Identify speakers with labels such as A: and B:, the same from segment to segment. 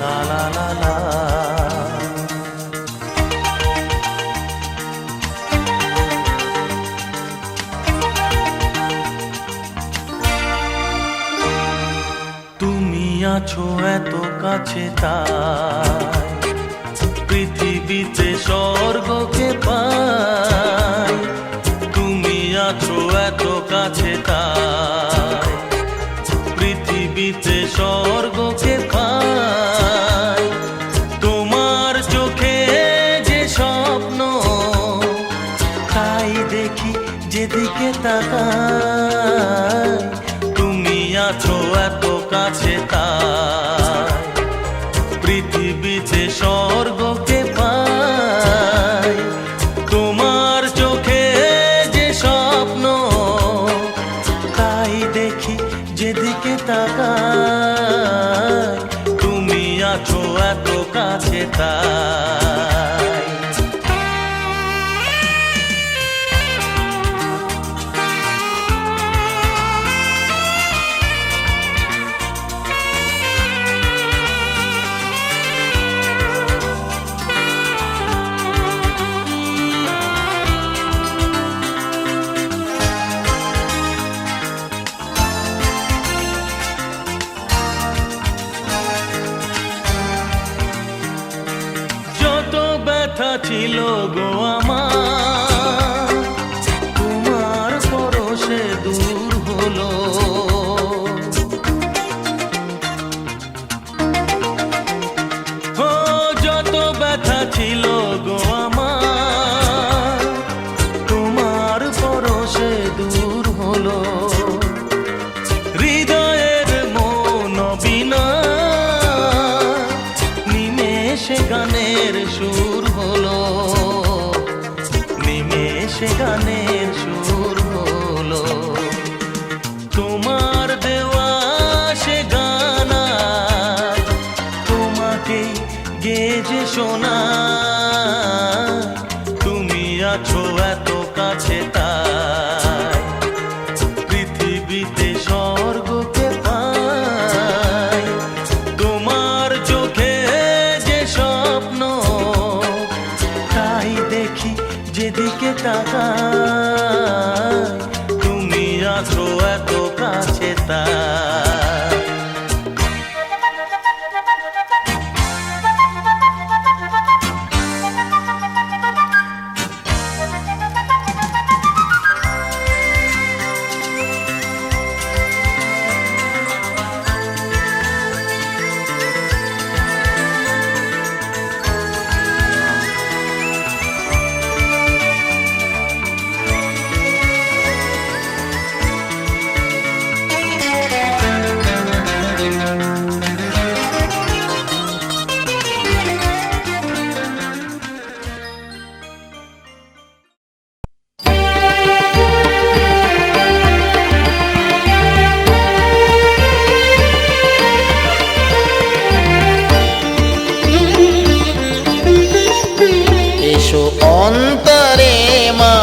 A: লা লা লা লা। তুমি আছো এত কাছে তাই পৃথিবীতে স্বর্গকে পাই। তুমি আছো এত কাছে তাই পৃথিবীতে স্বর্গকে পাই। তোমার চোখে যে স্বপ্ন তাই দেখি যেদিকে তাকাই। তুমি আছো এত কাছে তাই পৃথিবীতে স্বর্গকে পাই। তোমার চোখে যে স্বপ্ন তাই দেখি যেদিকে তাকাই। তুমি আছো এত কাছে তাই। ব্যথা ছিল গো আমার তোমার পরশে দূর হলো। ও যত ব্যথা ছিল গো আমার তোমার পরশে দূর হলো। হৃদয়ের মন বিনা নিমেষে গানের সুর হলো। নিমেষে গানের সুর হলো। তোমার দেওয়া সে গানা তোমাকে গেজে শোনা। তুমি আছো এত কাছে তাই পৃথিবীতে স্বর্গকে পাই। তোমার চোখে যে স্বপ্ন তাই দেখি যেদিকে তাকাই। তুমি আছো এত কাছে তাই।
B: অন্তরে মা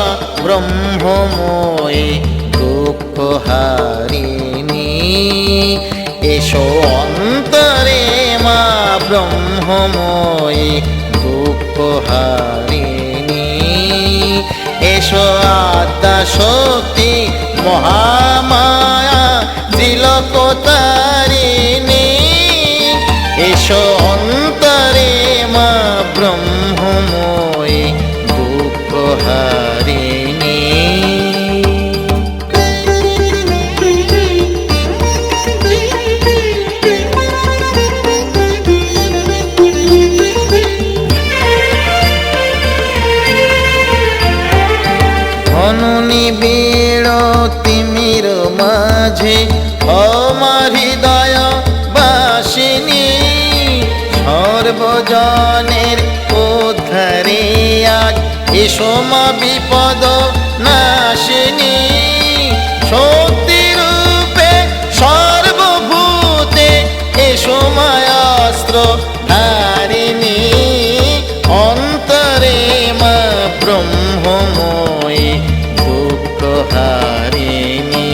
B: ব্রহ্মময়ী দুঃখ হারিণী। এসো অন্তরে মা ব্রহ্মময়ী দুঃখ হারিণী। এসো আদ্যা শক্তি মহামায়া ত্রিলোকতারিণী। এসো অন্তরে মা ব্রহ্মময়ী দুঃখ হারিণী। ঘন নিবিড় তিমির মাঝে আমার হৃদয় বাসিনী। সর্বজনের উদ্ধারে আজ এসো মা বিপদ নাশিনী। শক্তি রূপে সর্বভূতে এসো মা অস্ত্র ধারিণী। অন্তরে মা ব্রহ্মময়ী দুঃখ হারিণী।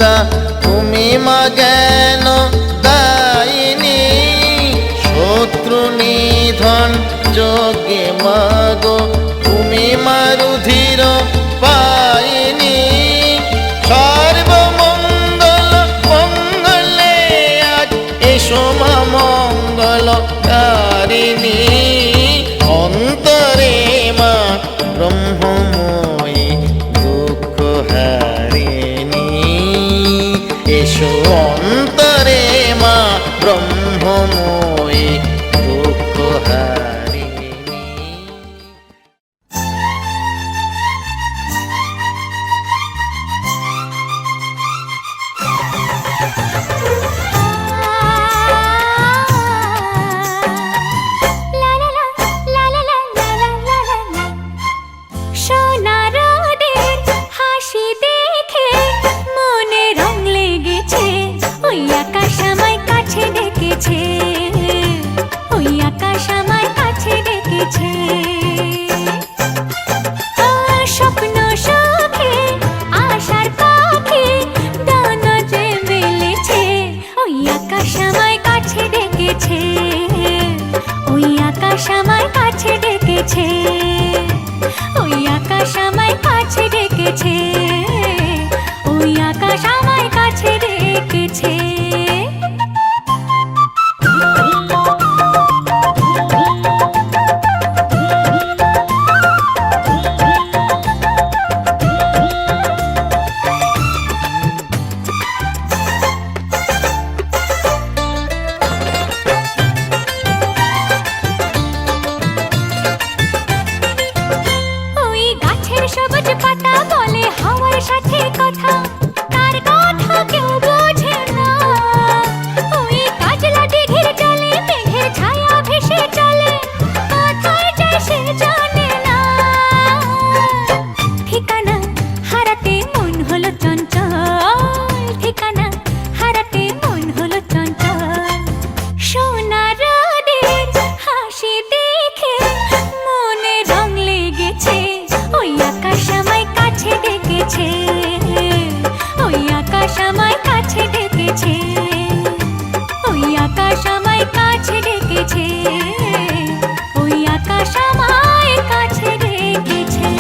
B: দুর্গা তুমি মা জ্ঞান দায়িনী শত্রু নিধন যোগে মাগো তুমি মা রুধির পাইনি সর্বমঙ্গল মঙ্গলে আজ এসো মা মঙ্গলকারিণী অন্তরে মা ব্রহ্মময়ী দুঃখ হারিণী এসো অন্তরে মা ব্রহ্মময়ী দুঃখ হারিণী
C: সোনারদের হাসি দেখে মনে রং লেগেছে ওই আকাশ আমায় কাছে ডেকেছে ওই আকাশ আমায় কাছে ডেকেছে স্বপ্ন সুখে আশার পাখি ডানা যে মেলেছে ওই আকাশ আমায় কাছে ডেকেছে ওই আকাশ আমায় কাছে ডেকেছে ওই আকাশ আমায় কাছে ডেকেছে ওই আকাশ আমায় কাছে ডেকেছে ওই গাছের সবুজ পাতা বলে হাওয়ার সাথে কথা তার কথা কেউ বোঝে না ওই কাজলা দিঘির জলে মেঘের ছায়া ভেসে চলে কোথায় যায় সে জানে না ঠিকানা হারাতে মন হলো চঞ্চল ঠিকানা হারাতে মন হলো চঞ্চল সোনারদের হাসি দেখে মনে রং লেগেছে ওই আকাশ আমায় কাছে ডেকেছে ওই আকাশ আমায় কাছে ডেকেছে ওই আকাশ আমায় কাছে ডেকেছে ওই আকাশ আমায় কাছে ডেকেছে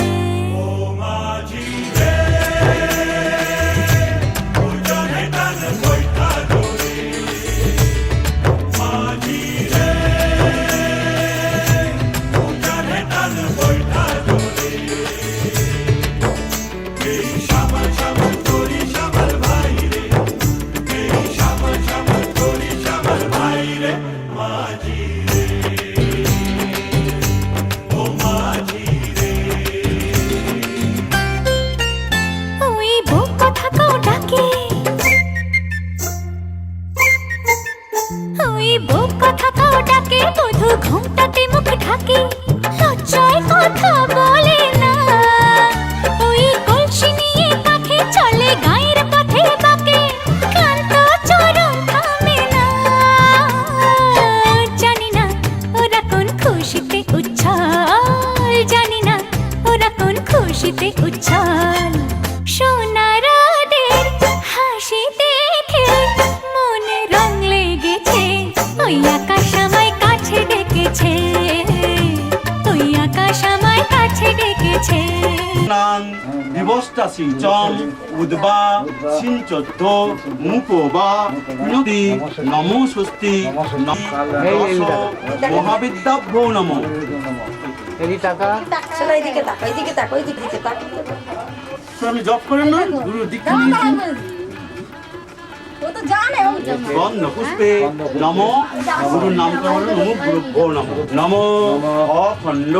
C: ওই বুক কথাকেও ডাকে ওই বুক কথাকেও ডাকে বধূ ঘুমটাতে মুখ ঢাকে লজ্জায় কথা বলে না ওই কলসি নিয়ে কাঁখে চলে গায়ের পথে বাঁকে ক্লান্ত চরণ থামে না জানি না ওরা কোন খুশিতে উচ্ছল জানি না ওরা কোন খুশিতে উচ্ছল সোনারদের হাসি দেখে মনে রং লেগেছে ওই আকাশ আমায় কাছে ডেকেছে ওই আকাশ আমায় কাছে ডেকেছে
D: নাং দিবস্তাসি চম উদ্বা সিঞ্চত্য মুপোবা নদী নমো স্বস্তি দশ মহাবিদ্যাভ্যো নমো
E: এদিকে তাক এদিকে তাক ওইদিকে তাক
D: আমি জব করেন না গুরু দীক্ষা নিয়েছি
E: ও তো জানে
D: গন্ধ পুষ্পে নমো গুরুর নামকরণ নমো গুরুভ্যো নমো নমো অখণ্ড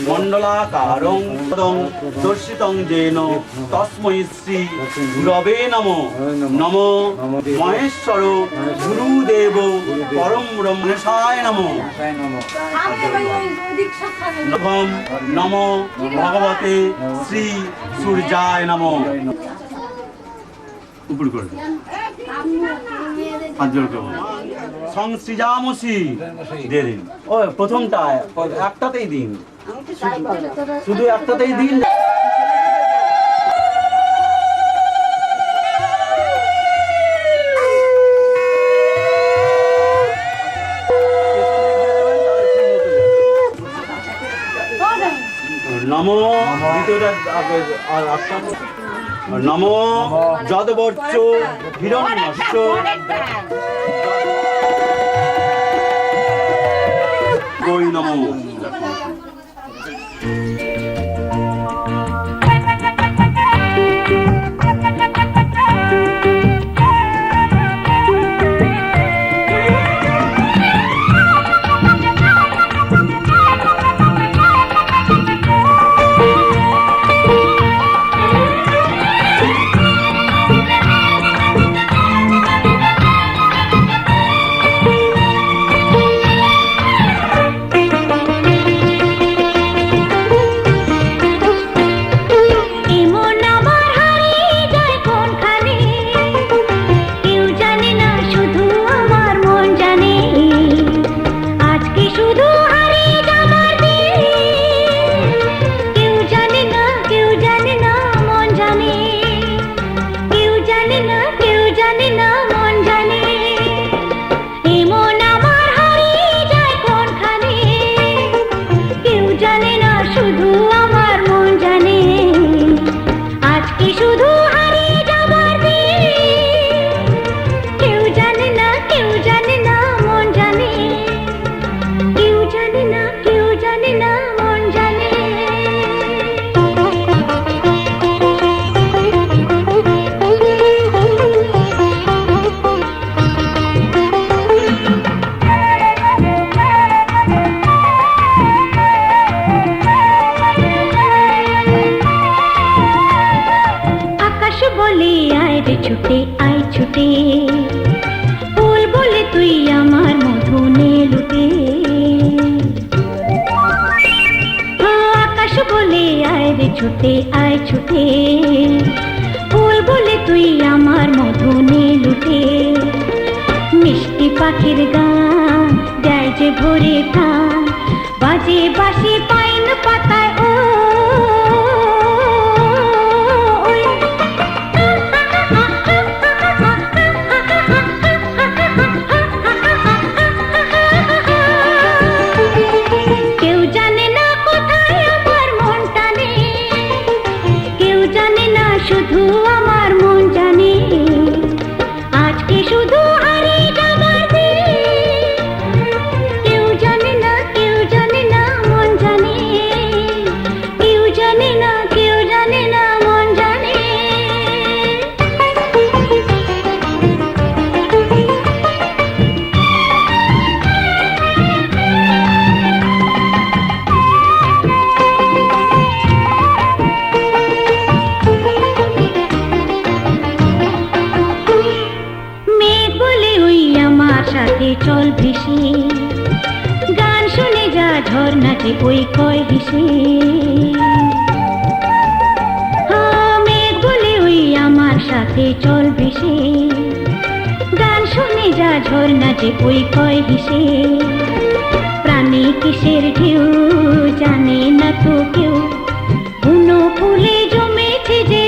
D: মণ্ডলাকারং পদং দর্শিতং যেন তস্मै শ্রী গুরবে নমো নমো মহেশ্বর গুরুদেব পরম ব্রহ্মেশায় নমো নমঃ নমো ভগবতে শ্রী সূর্যায় নমো উপর করে দিন হাত জোড় করুন সংসৃজামসি দিয়ে দিন ও প্রথমটা একটাতেই দিন শুধু একটাতেই দিন নমো যদবর্চ হিরণ্যশ্চ গৈ নমো।
C: ছুটে আয় ছুটে, ফুল বলে তুই আমার মধু নে লুটে। মিষ্টি পাখির গান দেয় যে ভোরে প্রাণ, বাজে বাঁশি পাইন পাতায় ও শুধু আমার মন জানে, আজকে শুধু হারিয়ে যাবার দিন। কেউ জানে না, কেউ জানে না, মন জানে। কেউ জানে না, কেউ জানে না, মন জানে। সাথে চল ভেসে, গান শুনে যা ঝর্ণাতে ওই কয় হেসে। মেঘ বলে ওই আমার সাথে চল ভেসে, গান শুনে যা ঝর্ণাতে ওই কয় হেসে। প্রাণী কিসের ঢেউ জানে না তো কেউ, বুনো ফুলে জমেছে যে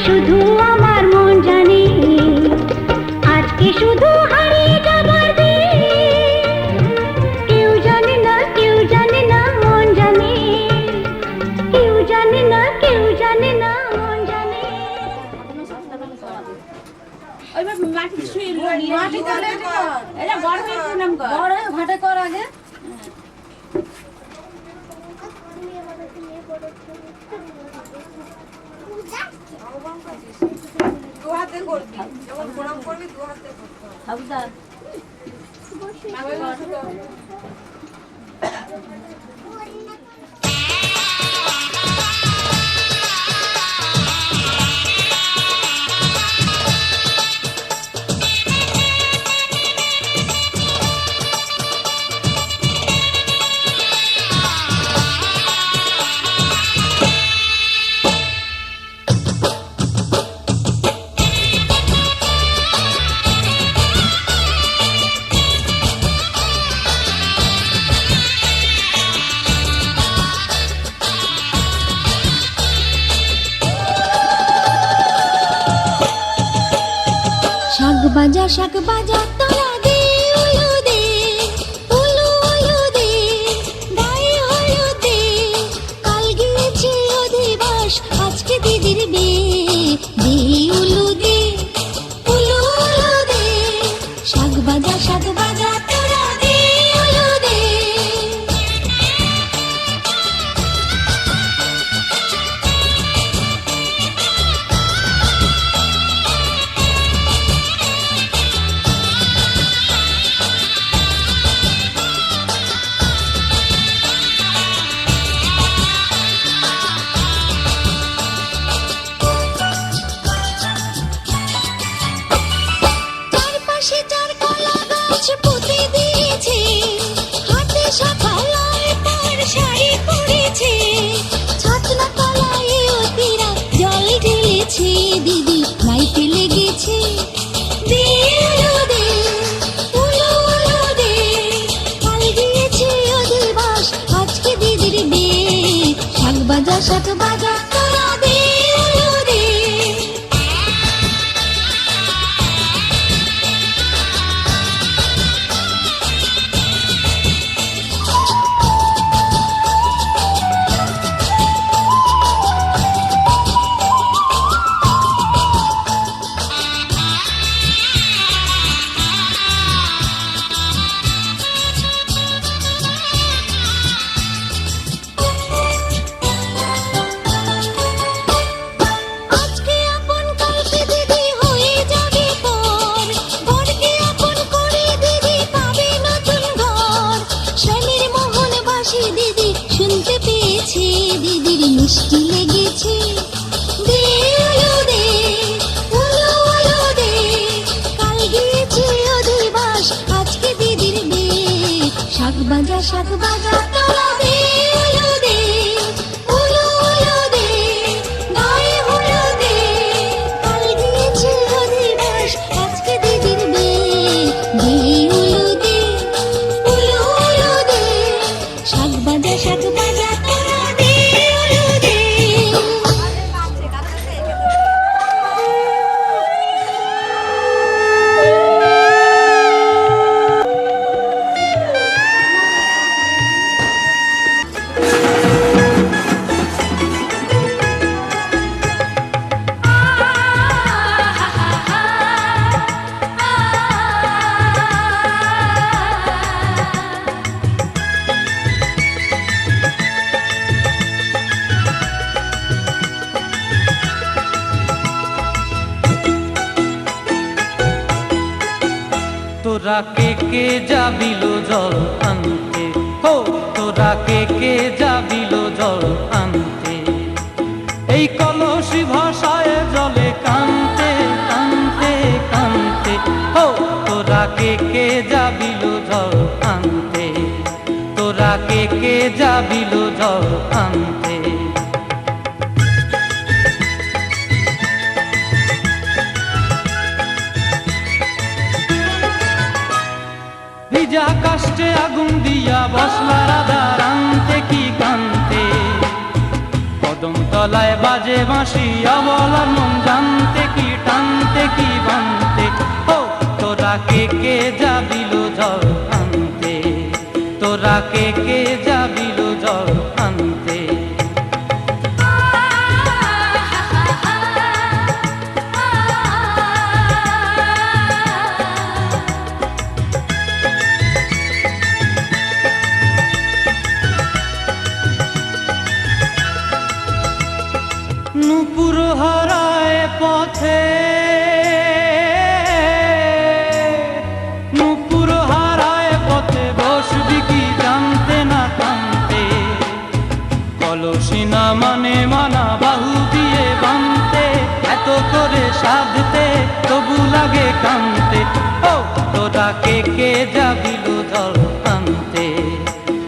C: শুধু আমার মন জানে, আজকে শুধু হারিয়ে যাবার দিন। কেউ জানে না, কেউ জানে না, মন জানে। কেউ জানে না, কেউ জানে না, মন জানে।
E: ঘাটে কর আগে। দু হাতে করবি, যখন প্রণাম করবি দু হাতে
C: শাক বাজা তোরা দে উলু দে উলু উলু দে গায়ে হলুদ দে কাল গিয়েছে অধিবাস আজকে দিদির বিয়ে দে উলু দে উলু উলু দে শাক বাজা তোরা দে উলু দে চারপাশে চার কলা গাছ পুঁতে দিয়েছে হাতে শাখালায় তার শাড়ি পরেছে ছাতনা তলায় অতিরা জল ঢেলেছে দিদি নাইতে লেগেছে দে উলু দে উলু উলু দে কাল গিয়েছে অধিবাস আজকে দিদির বিয়ে শাক বাজা তোরা দে উলু দে আজকে আপন কালকে দিদি হয়ে যাবে পর ঘরকে আপন করে দিদি পাবে নতুন ঘর স্বামীর মোহন বাসি দিদি শুনতে পেয়েছে দিদির মিষ্টি লেগেছে দে উলু দে উলু উলু দে কাল গিয়েছে অধিবাস আজকে দিদির বিয়ে শাক বাজা তোরা দে উলু দে উলু উলু দে গায়ে হলুদ দে কাল গিয়েছে অধিবাস আজকে দিদির বিয়ে দে উলু দে উলু উলু দে শাক বাজা তোরা দে উলু দে
E: কাছে কাছে
A: তোরা কে যাবিল জল আনতে হো তোরা কে যাবিল জল আনতে এই কলসি ভাষায় জলে কানতে কানতে কানতে হো তোরা কে যাবিল জল আনতে তোরা কে যাবিল জল আনতে ভিজা কাষ্টে আগুন দিয়া বসলা রাধার আনতে কি কানতে কদম তলায় বাজে বাঁশি অবলার মন জানতে কি টানতে কি বানতে ও তোরা কে যাবিল জল আনতে তোরা কে যাবিল জল আনতে নূপুর হারায় পথে নূপুর হারায় পথে বসবি কি জানতে না কানতে কলসি না মানে মানা বাহু দিয়ে বানতে এত করে সাধতে তবু লাগে কানতে ও তোরা কে যাবিল জল আনতে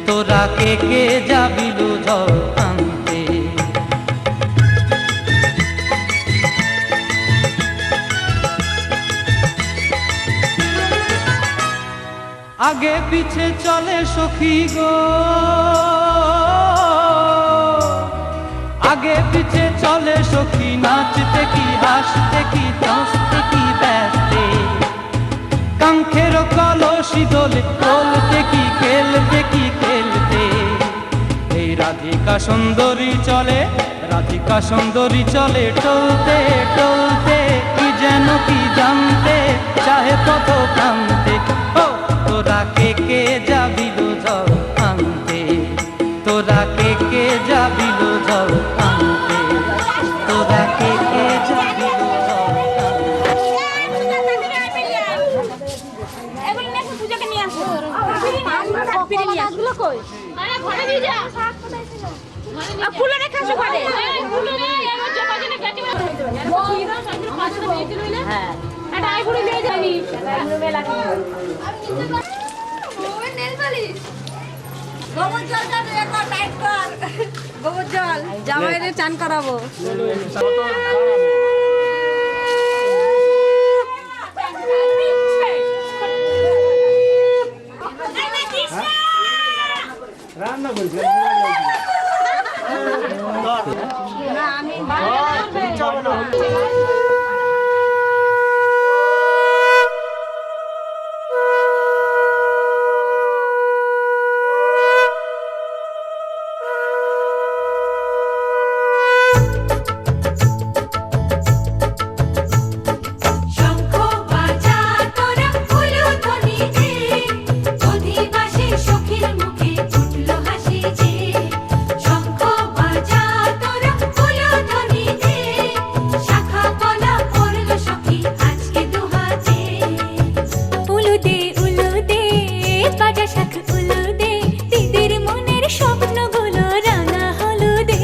A: তোরা কে যাবিল জল আনতে আগে পিছে চলে সখী গো আগে পিছে চলে সখী নাচতে কি হাসতে কি হাসতে কি ব্যস্তে সুন্দরী চলে, রাধিকা সুন্দরী চলে টলতে টলতে, কি যেন কি জানতে চাহে পথ প্রান্তে। ও তোরা কে যাবিল জল আনতে, তোরা কে যাবিল জল আনতে, তোরা কে যাবিল জল
E: গোবর জলটা তুই একবার টাইট কর, গোবর জল জামাইরে চান করাবো।
D: রান্না করছি
C: শঙ্খ বাজা তোরা উলুধ্বনি দে, অধিবাসী সখীর মুখে উঠলো হাসি যে। শঙ্খ বাজা তোরা উলুধ্বনি দে, শাখা পলা পড়লো সখী আজকে দুহাতে। উলুদে উলুদে বাজা শাখ উলুদে, দিদির মনের স্বপ্নগুলো রাঙা হলুদে,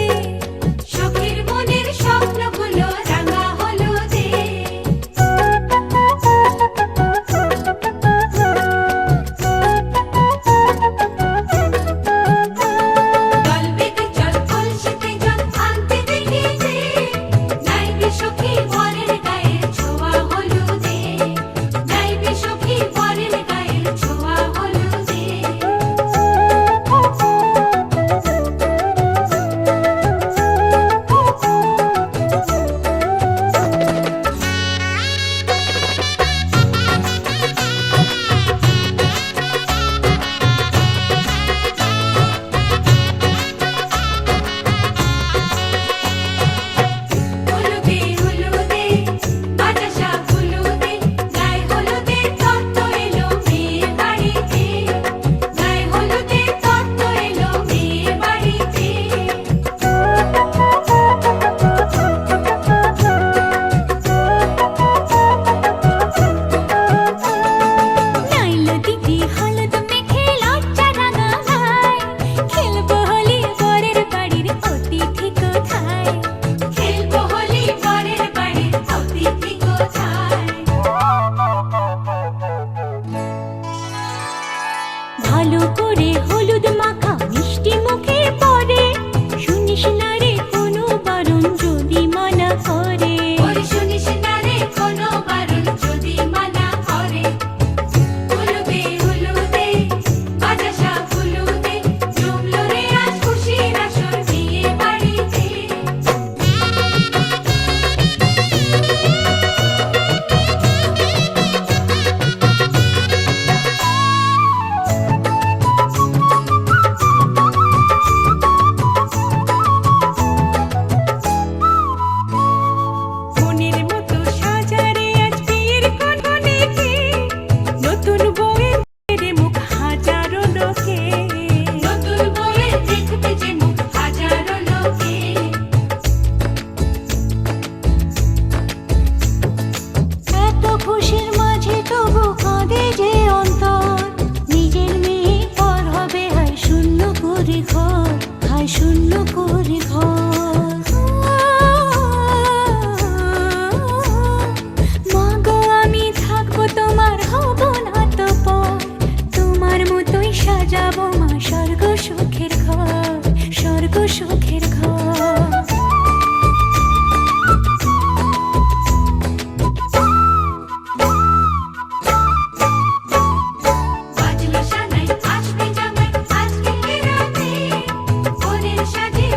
C: সখীর মনের স্বপ্নগুলো রাঙা হলুদে। জল বেঁধে জল কলসিতে জল আনতে দেখেছে, নাইবে সখী বরের গায়ের ছোঁয়া হলুদে, নাইবে সখী বরের গায়ের ছোঁয়া হলুদে। হলুদে হলুদে বাজা শাখ হলুদে, গায়ে হলুদে তত্ত্ব এলো মেয়ের বাড়িতে, গায়ে হলুদে তত্ত্ব এলো মেয়ের বাড়িতে। নাইলো দিদি হলুদ মেখে লজ্জা রাঙা গায়, খেলবো হোলি বরের বাড়ির অতিথি কোথায়, খেলবো হোলি বরের বাড়ির অতিথি কোথায়। ভালো করে হলুদ মাখা মিষ্টি মুখে পড়ে, শুনিস না রে কোনো বারণ যদি মানা করে, শুনিস না রে কোনো বারণ যদি মানা করে। হলুদে হলুদে বাজা শাখ হলুদে, জমলো রে আজ খুশির আসর বিয়ে বাড়িতে। মনের মতো সাজারে আজ বিয়ের কোণে, নতুন বউয়ের মুখ হাজারো লোকে, নতুন বউয়ের দেখবে যে মুখ হাজারো লোকে। এত খুশির মাঝে তবু কাঁদে যে অন্তর, নিজের মেয়ে পর হবে হায় শূন্য করে ঘর, হায় শূন্য করে ঘর। মা গো আমি থাকবো তোমার, হব না তো পর, তোমার মতোই সাজাবো মা স্বর্গ সুখের ঘর, স্বর্গ সুখের ঘর। বাজলো সানাই আসবে জামাই আজকে রাতে, বরের সাজে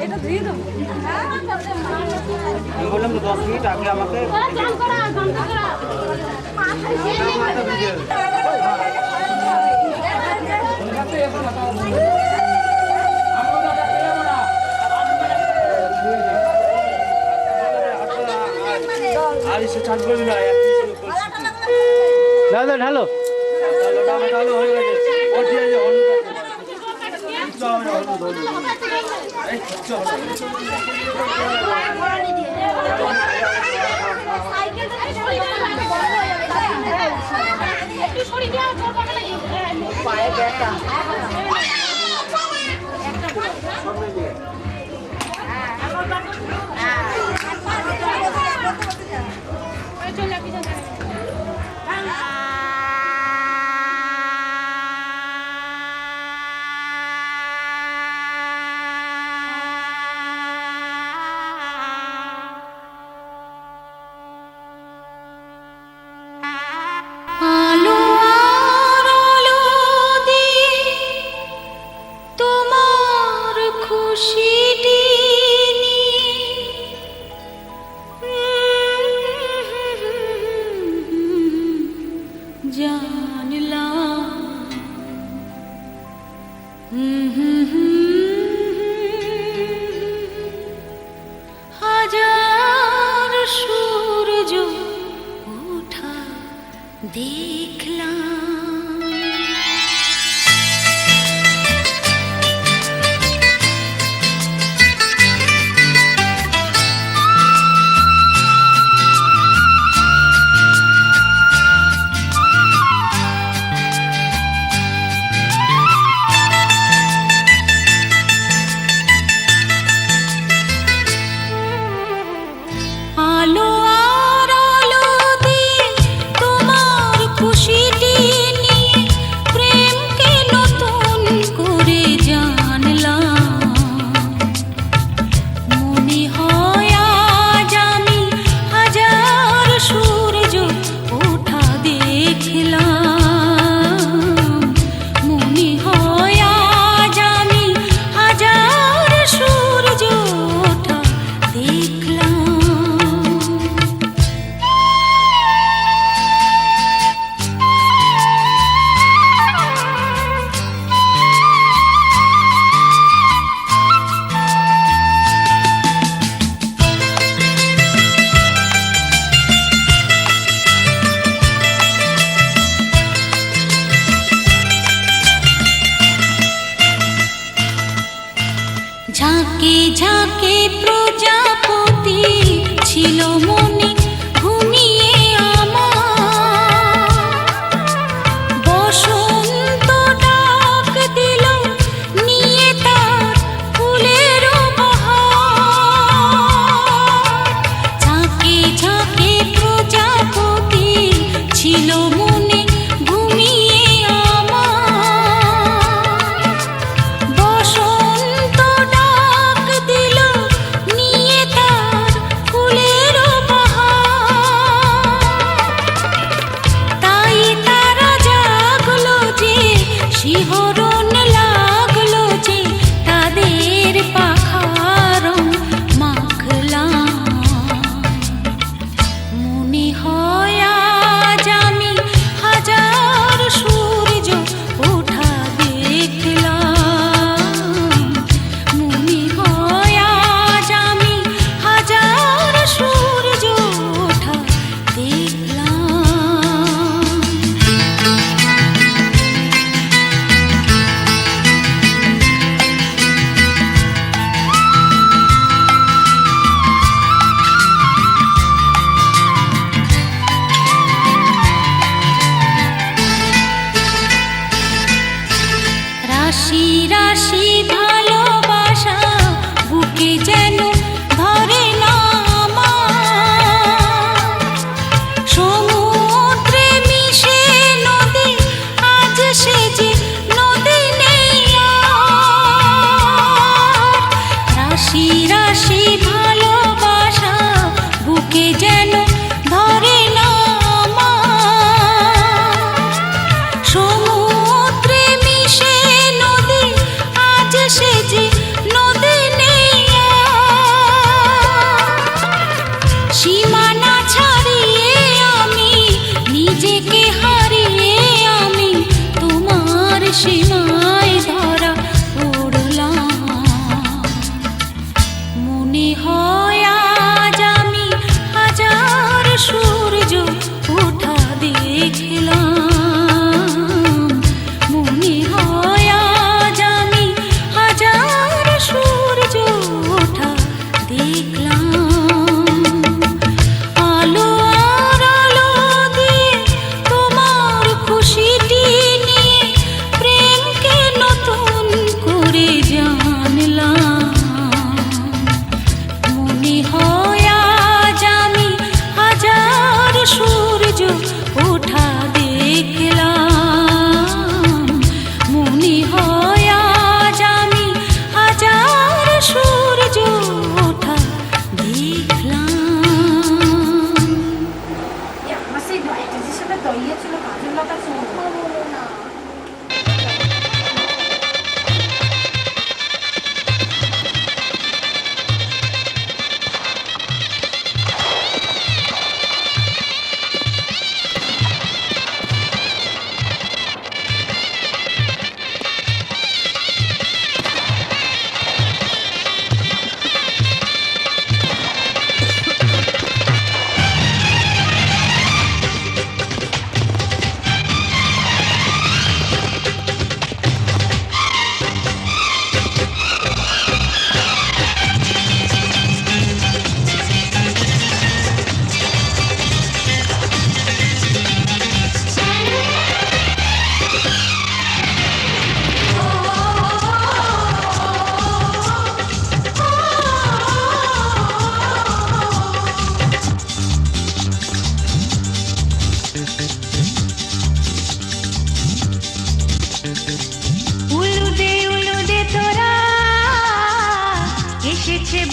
E: এটা দিয়ে দেবো।
D: আমি বললাম তো 10 মিনিট আগে আমাকে আর এসে চার্জ করবি না
A: দাদা ঢালো
D: ঢালো হয়ে গেছে ও ঠিক আছে
E: পায়ে ব্যথা।
C: আলো আর আলো দিয়ে তোমার খুশিটি জানলাম হাজার সূর্য ওঠা দেখলাম। আলো আর আলো দিয়ে তোমার খুশিটি নিয়ে প্রেমকে নতুন করে জানলাম। মনে হয় আজ আমি হাজার সূর্য ওঠা দেখলাম। মনে হয় আজ আমি হাজার সূর্য ওঠা দেখলাম। ঝাঁকে ঝাঁকে প্রজাপতি ছিল মনে ঘুমিয়ে আমার। বসন্ত ডাক দিল নিয়ে তার ফুলের বাহার। ঝাঁকে ঝাঁকে প্রজাপতি ছিল মনে ঘুমিয়ে আমার। বসন্ত ডাক দিল নিয়ে তার ফুলের বাহার। তাই তারা জাগলো যে শিহরণ লাগলো যে তাদের পাখার মাখলাম। মনে হয় আজ আমি হাজার সূর্য ওঠা দেখলাম। মনে হয় আজ আমি হাজার সূর্য ওঠা দেখলাম। রাশি রাশি ভালোবাসা বুকে যেন ধরে না আমার। সমুদ্রে মিশে নদী আজ সে যে নদী নেই আর। রাশি রাশি ভালোবাসা বুকে যেন ধরে না আমার। সমুদ্রে মিশে নদী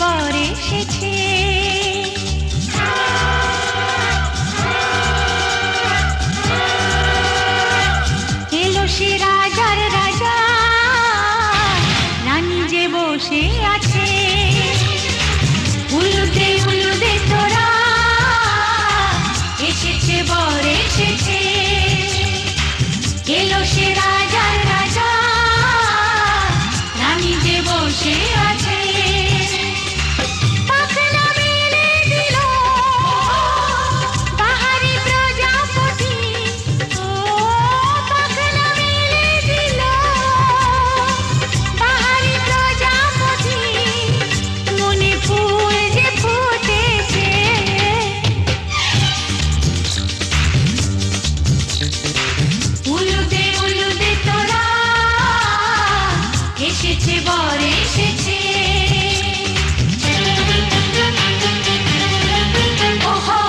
C: বর এসেছে। এলো সে রাজার রাজা, রানী যে বসে আছে। উলুদে উলুদে তোরা, এসেছে বর এসেছে। এলো সে রাজার রাজা, রানী যে বসে আছে। পাখনা মেলে দিল বাহারি প্রজাপতি, ও পাখনা মেলে দিল বাহারি প্রজাপতি। মনে ফুল যে ফুটেছে, উলুদে উলুদে তোরা, এসেছে বর এসেছে। ওহো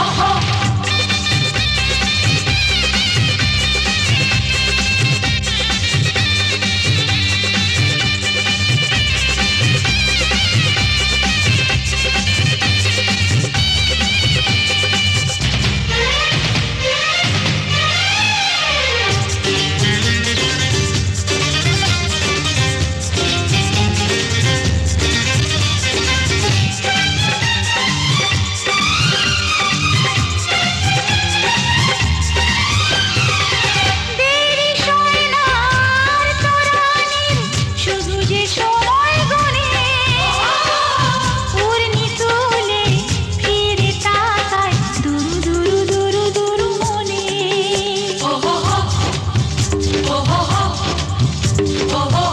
C: ওহো দেরি সয় না আর তোরানির, শুধু যে সময় গনে। উর্নি তুলে ফিরে তাকায় দুরু দুরু দুরু দুরু মনে। ওহো ওহো ওহো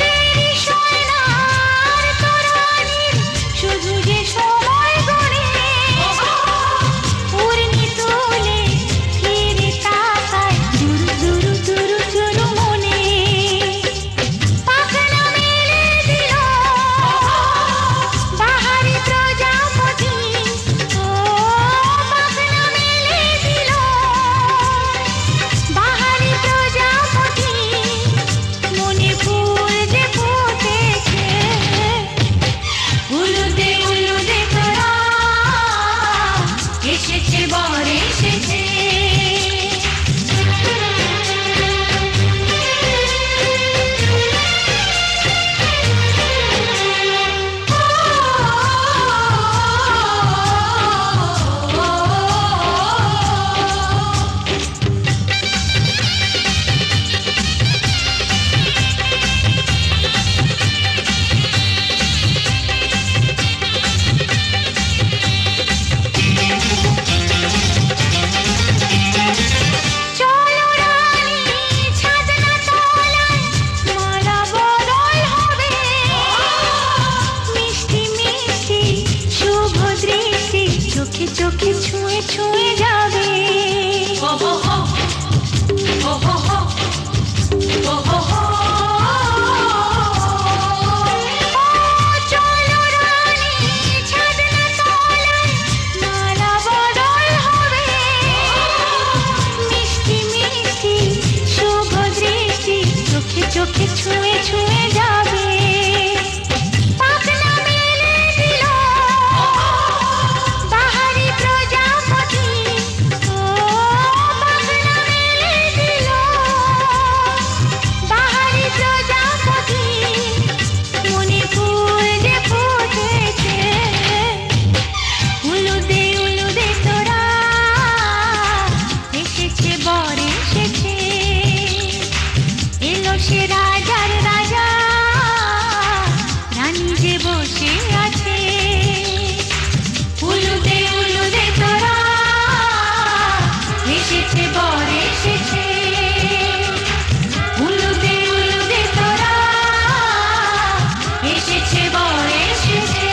C: দেরি সয় না আর তোরানির, শুধু যে সময় গনে। উর্নি তুলে ফিরে তাকায় দুরু দুরু দুরু দুরু মনে। পাখনা মেলে দিল বাহারি প্রজাপতি, ও পাখনা মেলে দিল বাহারি প্রজাপতি। মনে ফুল যে ফুটেছে, উলুদে উলুদে তোরা, এসেছে বর এসেছে। চলো রানী ছাদনা তলায়, মালা বদল হবে। মিষ্টি মিষ্টি শুভ দৃষ্টি চোখে চোখে ছুঁয়ে ছুঁয়ে যাবে। চলো রানী ছাদনা তলায়, মালা বদল হবে। মিষ্টি মিষ্টি শুভ দৃষ্টি চোখে চোখে ছুঁয়ে ছুঁয়ে যাবে। পাখনা মেলে দিল বাহারি প্রজাপতি, ও পাখনা মেলে দিল বাহারি প্রজাপতি। মনে ফুল যে ফুটেছে, উলুদে উলুদে তোরা, এসেছে বর এসেছে। এলো সে রাজার রাজা, রানী যে বসে আছে। উলুদে উলুদে তোরা, এসেছে বর এসেছে। উলুদে উলুদে তোরা, এসেছে বর এসেছে।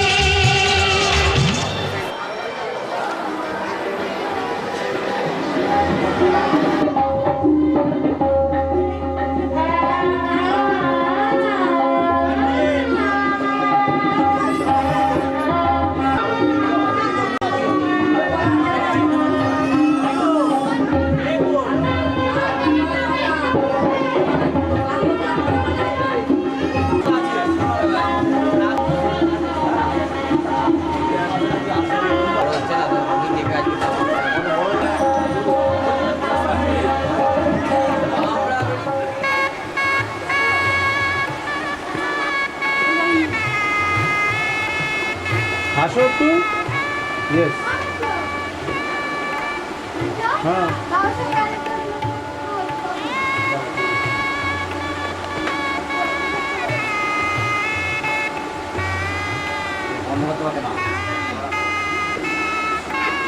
D: হ্যাঁ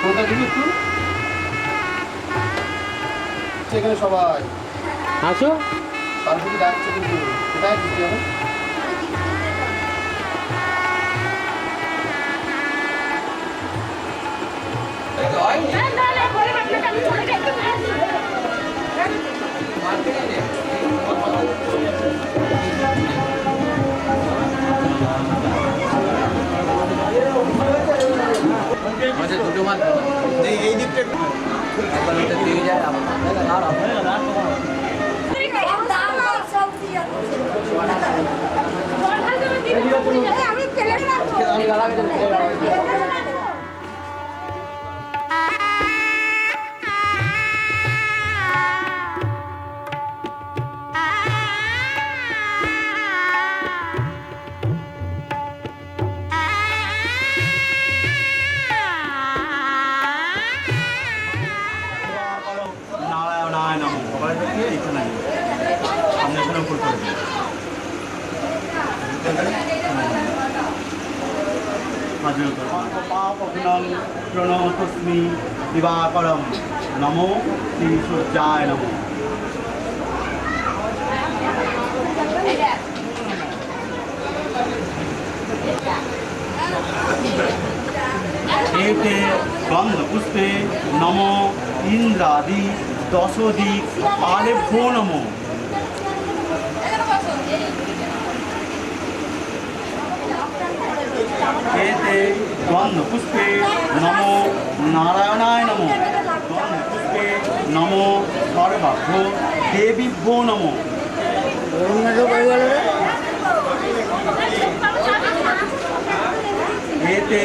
D: ফোনটা দিবি একটু এখানে সবাই
B: আসো।
D: সরস্বতী ডাকছে কিন্তু কোথায় দিচ্ছি আমি এই দিকটা
E: আমি ফেলে রাখবো
D: নারায়ণায় নমঃ সবাই দেখে এখানে সামনে এখানে উপর করে দিন পাপঘ্নং প্রণতস্মি দিবাকরম নমো শ্রী সূর্যায় নমঃ एते गन्धपुष्पे नमो इन्द्रादि दशोदिक् पालेभ्यो नमो एते गन्धपुष्पे नमो नारायणाय नमो गन्धपुष्पे नमो सर्वाभ्यो देवीभ्यो नमो एते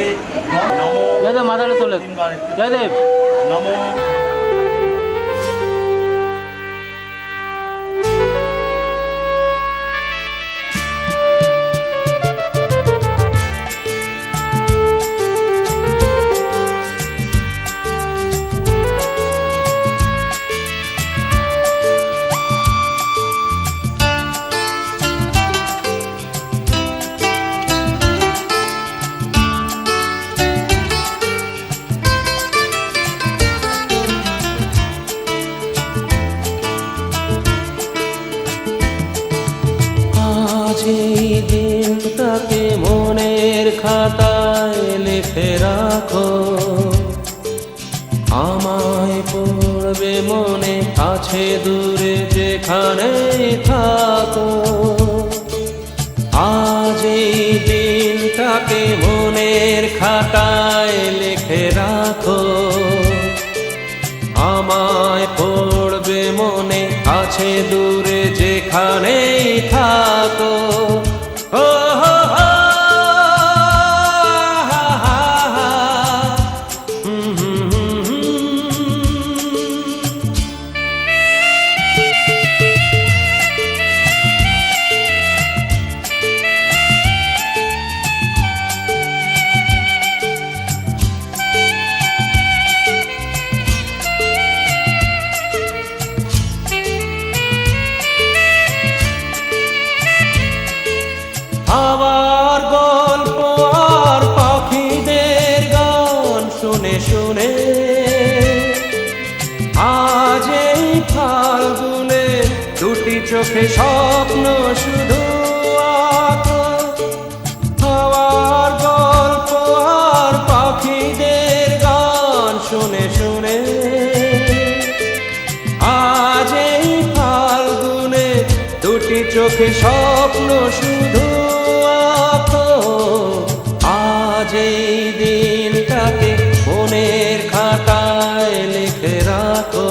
D: नमो
B: জয়দেব মাথাটা তোলে। জয়দেব
D: नमो
F: আজ এই দিনটাকে মনের খাতায় লিখে রাখো, আমায় পড়বে মনে কাছে দূরে যেখানে থাকো। আজ এই দিনটাকে মনের খাতায় লিখে রাখো, আমায় পড়বে মনে কাছে দূরে যেখানেই থাকো। ও হো হো, হা হা হা, হুম হুম হুম হুম। আবার গল্প আর পাখিদের গান শুনে শুনে আজ এই ফাল্গুনে দুটি চোখে স্বপ্ন শুধু আঁকো। আবার গল্প আর পাখিদের গান শুনে শুনে আজ এই ফাল্গুনে দুটি চোখে স্বপ্ন শুধু আঁকো। আজ এই দিনটাকে মনের খাতায় লিখে রাখো,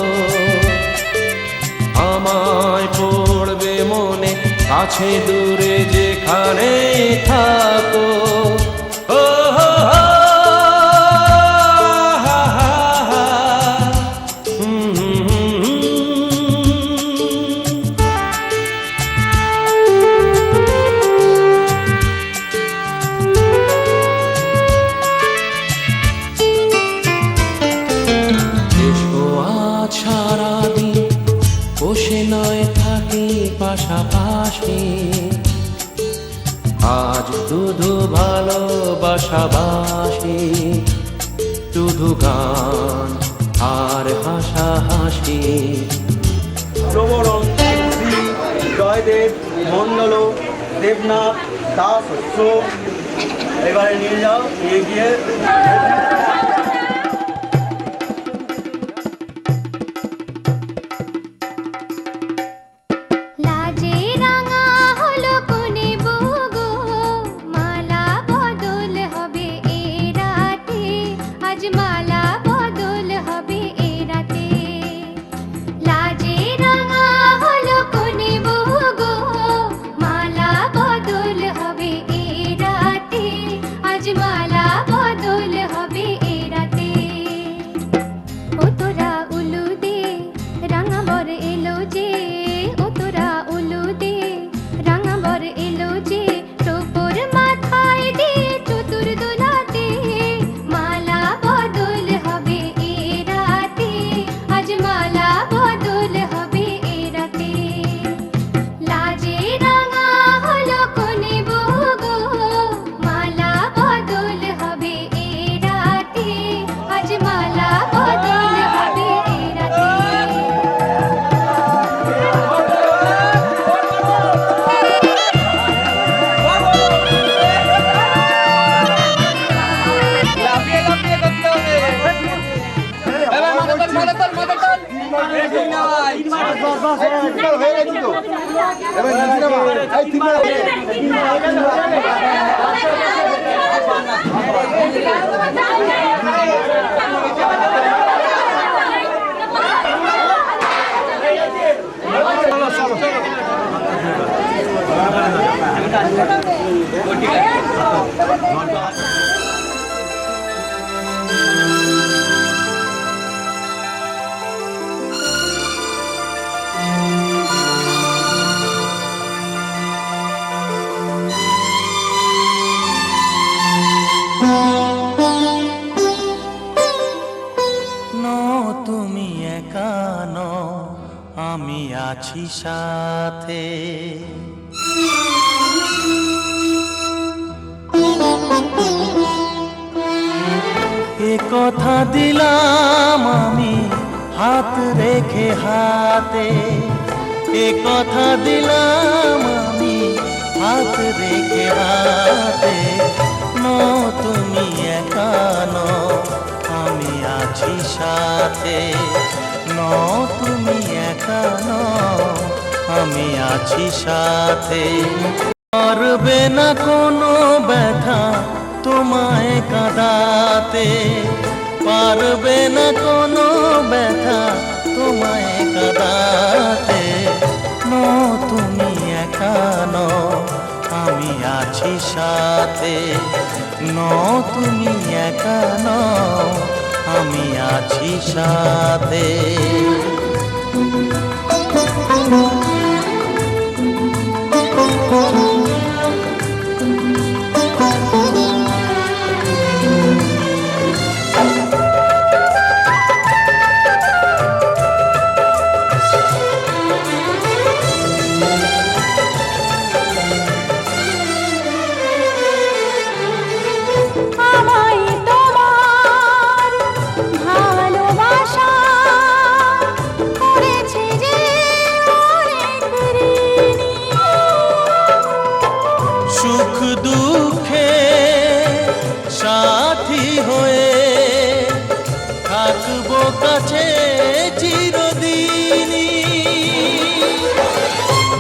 F: আমায় পড়বে মনে কাছে দূরে যেখানে থাকো। ও হো হো, হা হা হা, হুম হুম হুম হুম। এসো পাশাপাশি আজ শুধু ভালোবাসাবাসি, শুধু গান আর হাসাহাসি।
D: প্রবরণ শ্রী জয়দেব মণ্ডল দেবনাথ দাস অশোক, এবারে নিয়ে যাও, নিয়ে গিয়ে
C: লাজে রাঙা হলো কোনে বগো, মালা বদল হবে এ রাতে, আজ মালা বদল হবে এ রাতে। লাজে রাঙা হলো কোনে বগো, মালা বদল হবে এ রাতে, আজ মালা বদল হবে এ রাতে। ও তোরা উলু দে রাঙা বর এলো যে, ও তোরা উলু দে রাঙা বর এলো যে, টোপর মাথায় দে চতুর দোলাতে, মালা বদল হবে এ রাতে, আজ মালা বদল হবে এ রাতে। লাজে রাঙা হলো কোনে বগো, মালা বদল হবে এ রাতে, আজ মালা বদল হবে এ রাতে।
A: তুমি একা নও, আমি আছি সাথে। এ কথা দিলাম আমি হাত রেখে হাতে, এ কথা দিলাম আমি হাত রেখে হাতে। তুমি একা নও, আমি আছি সাথে। তুমি একা নও, আমি আছি সাথে। পারবে না কোনো ব্যথা তোমায় কাঁদাতে, পারবে না কোনো ব্যথা তোমায় কাঁদাতে। তুমি একা নও, আমি আছি সাথে। তুমি একা নও, আমি আছি সাথে।
C: আমায় তোমার ভালোবাসা করেছে যে অনেক ঋণী।
A: সুখ দুঃখে সাথী হয়ে থাকবো কাছে চিরদিনই,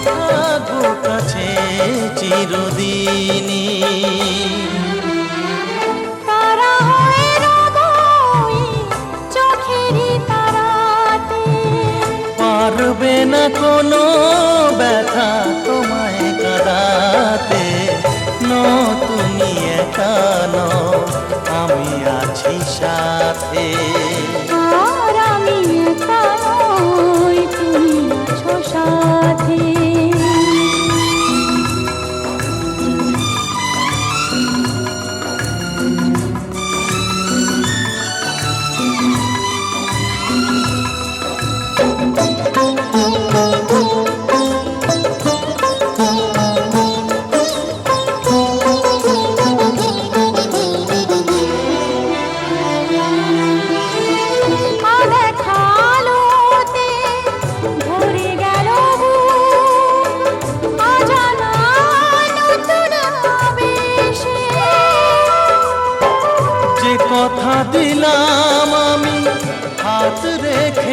A: থাকবো কাছে চিরদিনই।
C: তারা হয়ে রবই চোখেরই তারাতে,
A: পারবে না কোনো ব্যথা তোমায় কাঁদাতে। তুমি একা নও, আমি আছি সাথে।
C: আর আমি একা নই, তুমি আছো সাথে।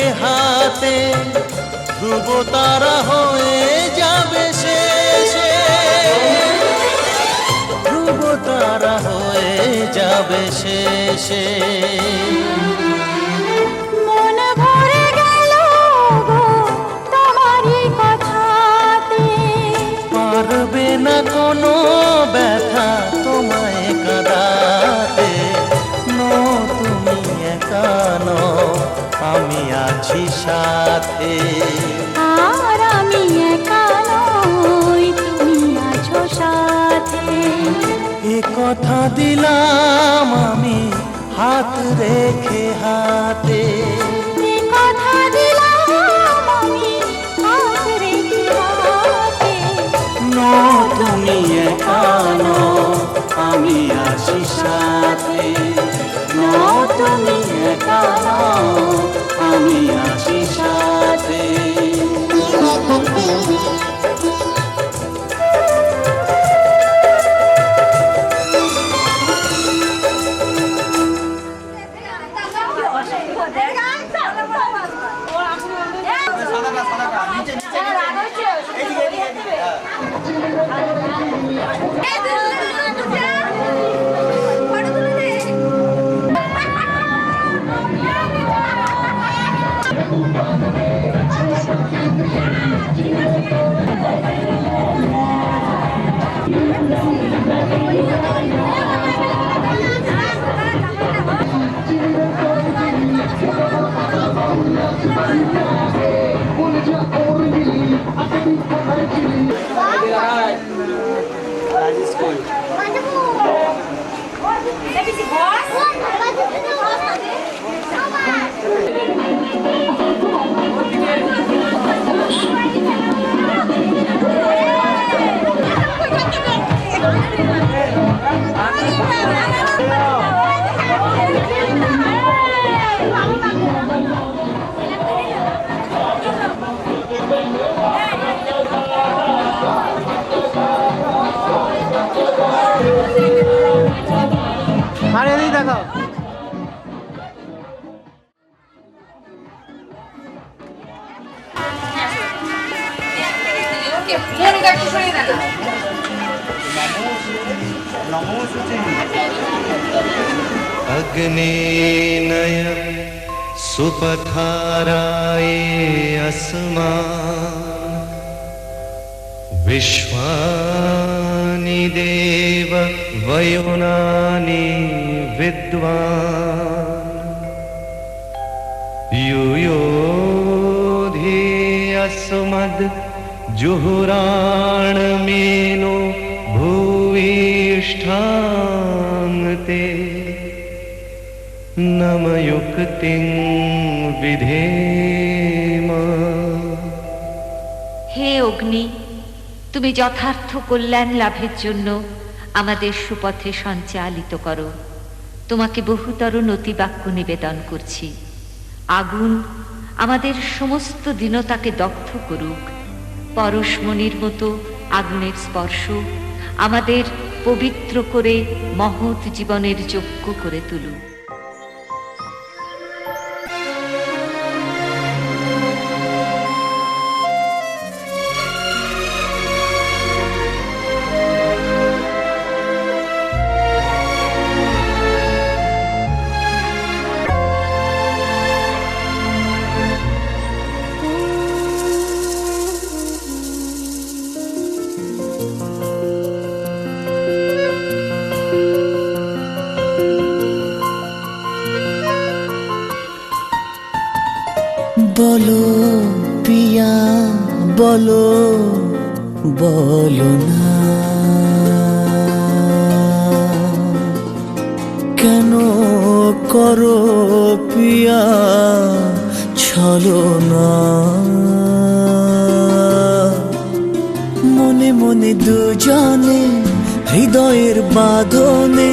A: রেখে হাতে ধ্রুব তারা হয়ে যাবে শেষে, ধ্রুব তারা হয়ে যাবে শেষে।
C: মন ভরে গেল গো তোমারই কথাতে,
A: পারবে না কোনো ব্যথা তোমায় কাঁদাতে। নো তুমি একা নও, আমি আছি সাথে।
C: আর আমি একা নই, তুমি আছো সাথে।
A: এ কথা দিলাম আমি হাত রেখে হাতে।
C: এ কথা দিলাম আমি হাত রেখে হাতে।
A: নো তুমি একা নও, আমি আছি সাথে। নো তুমি একা নও, আমি আছি সাথে।
B: আর এদিকে দেখো।
F: अग्नेनय सुपथाराये अस्मान् विश्वानि देव वयुनानि विद्वान् युयोधि अस्मद् जुहुराणमेनो भूयिष्ठान्ते नमयुक्तिं विधेम।
G: হে অগ্নি, তুমি যথার্থ কল্যাণ লাভের জন্য আমাদের সুপথে সঞ্চালিত করো। তোমাকে বহুতর নতিবাক্য নিবেদন করছি। আগুন আমাদের সমস্ত দীনতাকে দগ্ধ করুক। পরশমণির মতো আগুনের স্পর্শ আমাদের পবিত্র করে মহৎ জীবনের যোগ্য করে তুলুক।
A: বলো পিয়া বলো, বলো না কেন করো পিয়া ছলনা। মনে মনে দুজনে হৃদয়ের বাঁধনে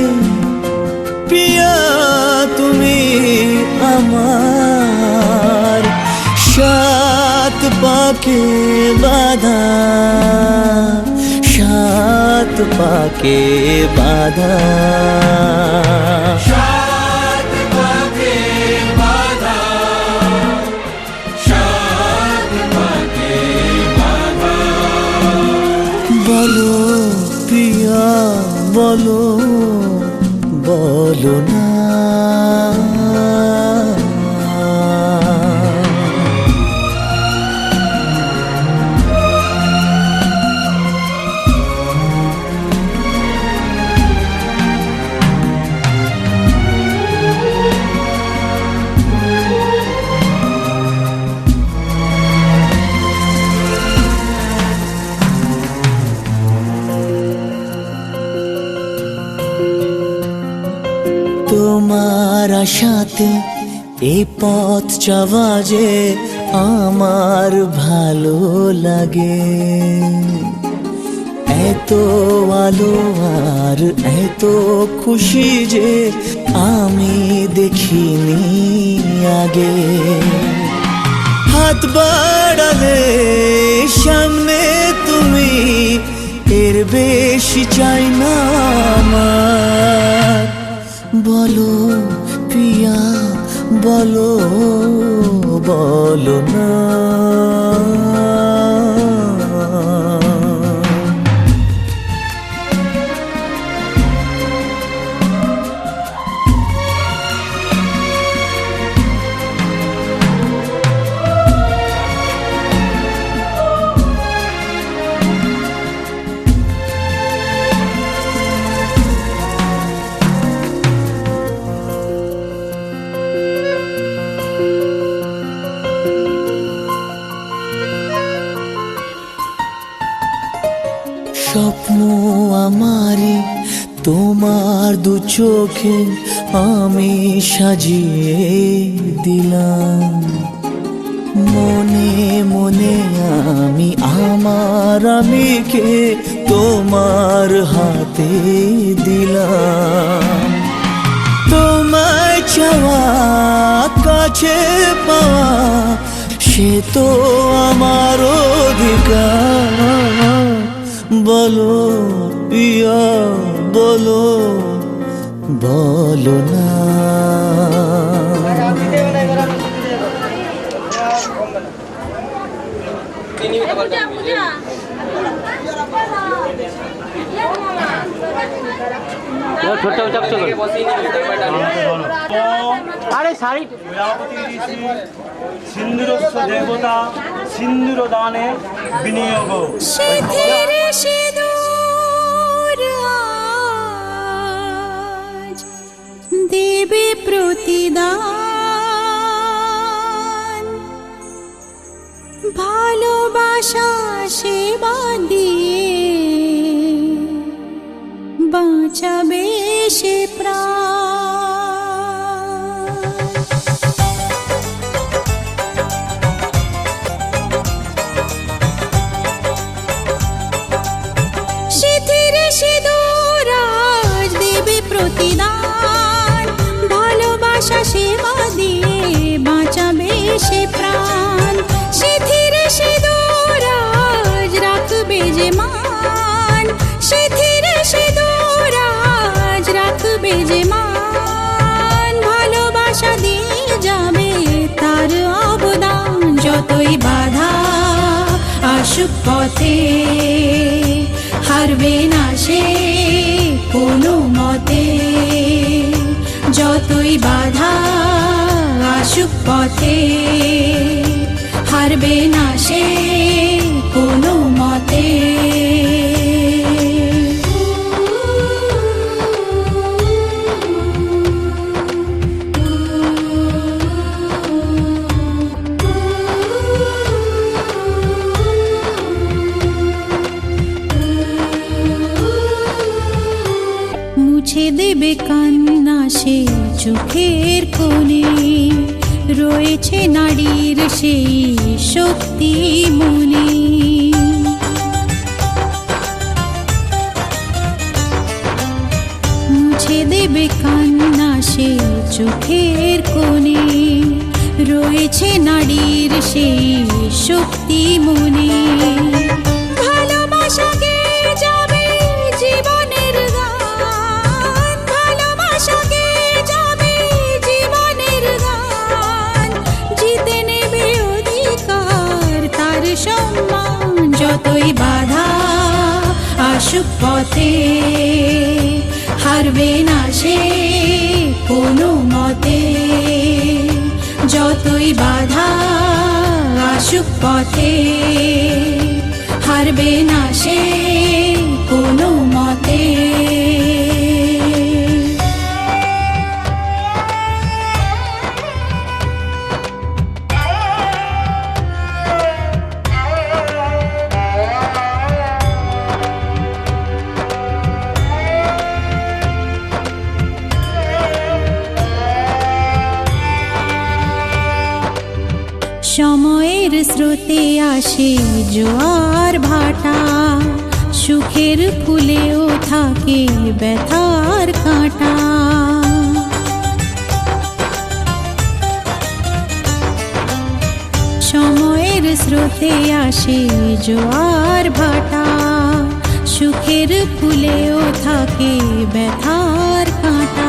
A: পিয়া তুমি আমার সাত পাকে বাঁধা, সাত পাকে বাঁধা, সাত পাকে বাঁধা, বলো বলো না। তোমার আশাতে এই পথ চাওয়া যে আমার ভালো লাগে। এত আলো আর এত খুশি যে আমি দেখিনি আগে। হাত বাড়ালে সামনে তুমি, এর বেশি চাই না আমার। বলো প্রিয়া বলো বলো না। স্বপ্ন আমারে তোমার দু চোখে আমি সাজিয়ে দিলাম। মনে মনে আমি আমার আমিকে তোমার হাতে দিলাম। তোমায় চাওয়া কাছে পাওয়া সে তো আমার অধিকার। বলো প্রিয়া বলো বলো না।
B: আরে শাড়ি
D: সিন্দুরস্য দেবতা সিন্দুর দানে বিনিয়োগ।
C: সিঁথির সিঁদুর আজ দেবে প্রতিদান। ভালোবাসা সেবা দিয়ে বাঁচাবে সে প্রাণ। সিঁথির সিঁদুর আজ দেবে প্রতিদান। ভালোবাসা সেবা দিয়ে বাঁচাবে সে প্রাণ। সিঁথির সিঁদুর আজ রাখবে যে মান। সিঁথির সিঁদুর আজ রাখবে যে মান। ভালোবাসা দিয়ে যাবে তার অবদান। যতই বাধা আসুক পথে হারবে না সে কোনো মতে। যতই বাধা আসুক পথে হারবে না সে কোনো মতে। মুছে দেবে কান্না সে চোখের কোণে। রয়েছে নারীর সেই শক্তি মনে। মুছে দেবে কান্না সে চোখের কোণে। রয়েছে নারীর সেই শক্তি মনে। ভালোবাসাকে যাবে জীবনের গান। ভালোবাসাকে যাবে জীবনের গান। জিতে নেবে অধিকার তার সম্মান। যতই বাধা আসুক পথে
H: হারবে না সে কোনো মতে, যতই বাধা আসুক পথে, হারবে না সে কোনো মতে। সময়ের স্রোতে আসে জোয়ার ভাটা, সুখের ফুলেও থাকে ব্যথার কাঁটা। সময়ের স্রোতে আসে জোয়ার ভাটা, সুখের ফুলেও থাকে ব্যথার কাঁটা।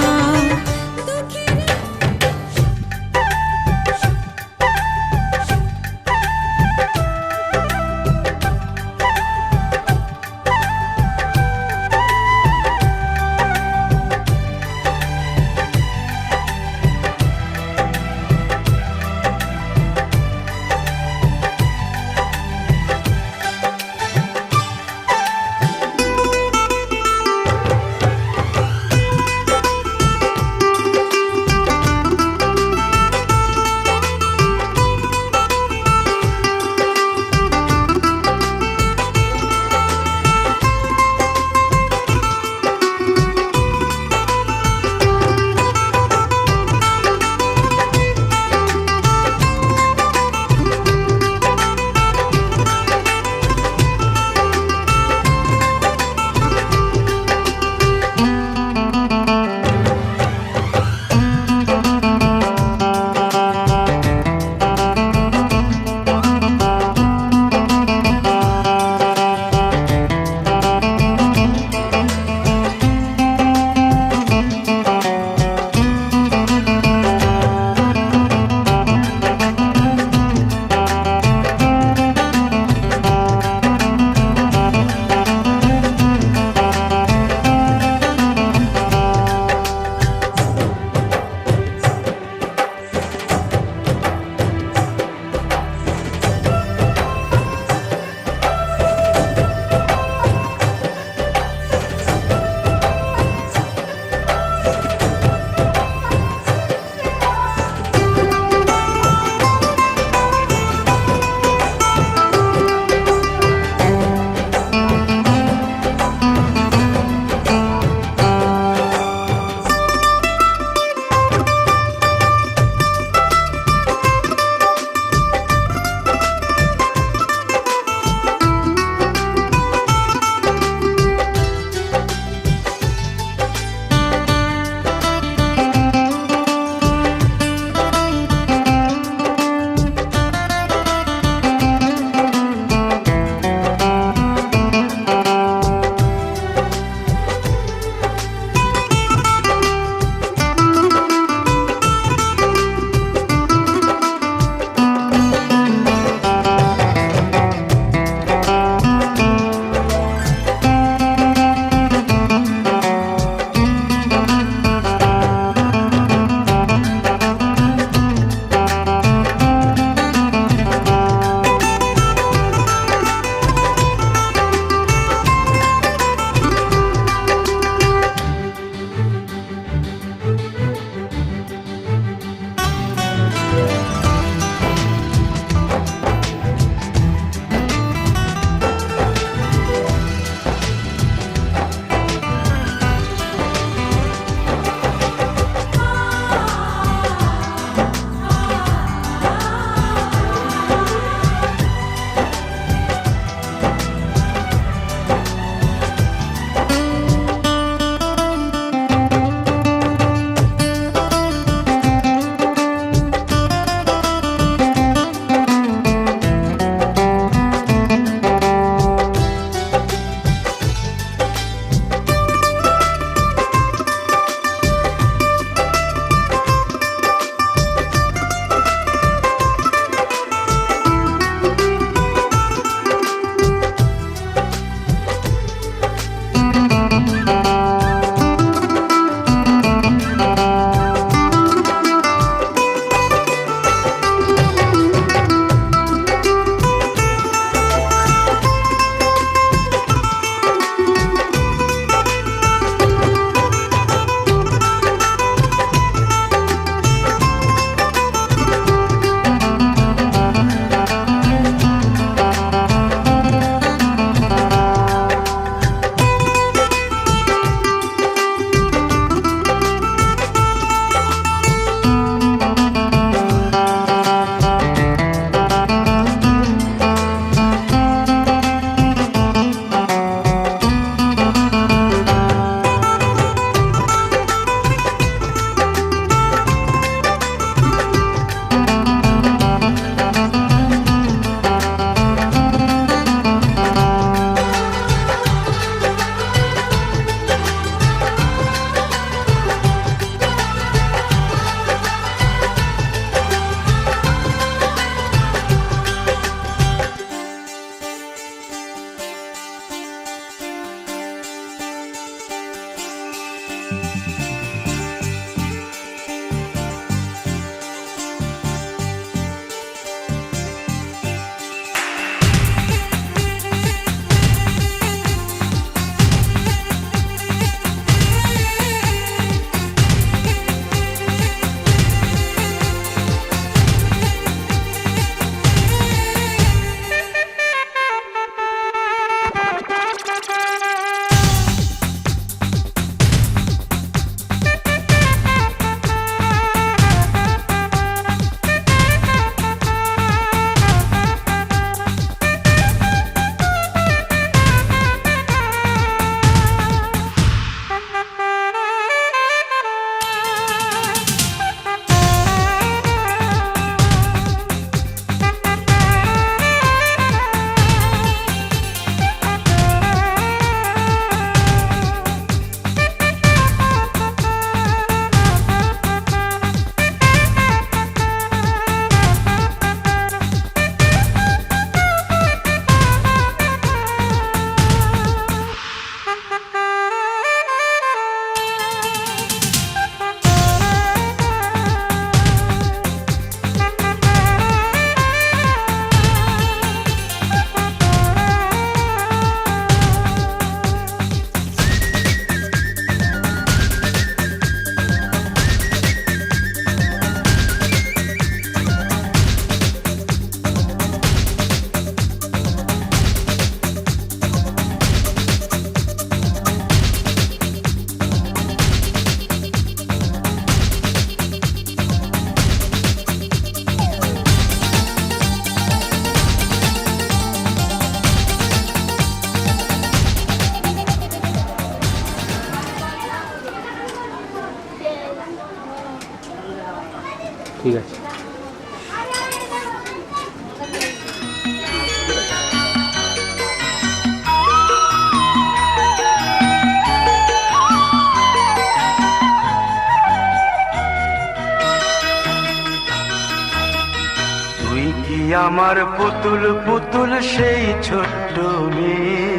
I: আমার পুতুল পুতুল সেই ছোট্ট মেয়ে,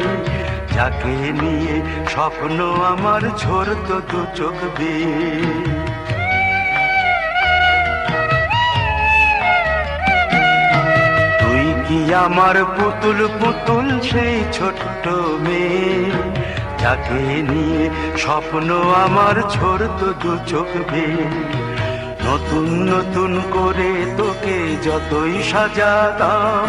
I: যাকে নিয়ে স্বপ্ন আমার ঝরতো দু চোখ বেয়ে। তুই কি আমার পুতুল পুতুল সেই ছোট্ট মেয়ে, যাকে নিয়ে স্বপ্ন আমার ঝরতো দু চোখ বেয়ে। নতুন নতুন করে তোকে যতই সাজাতাম,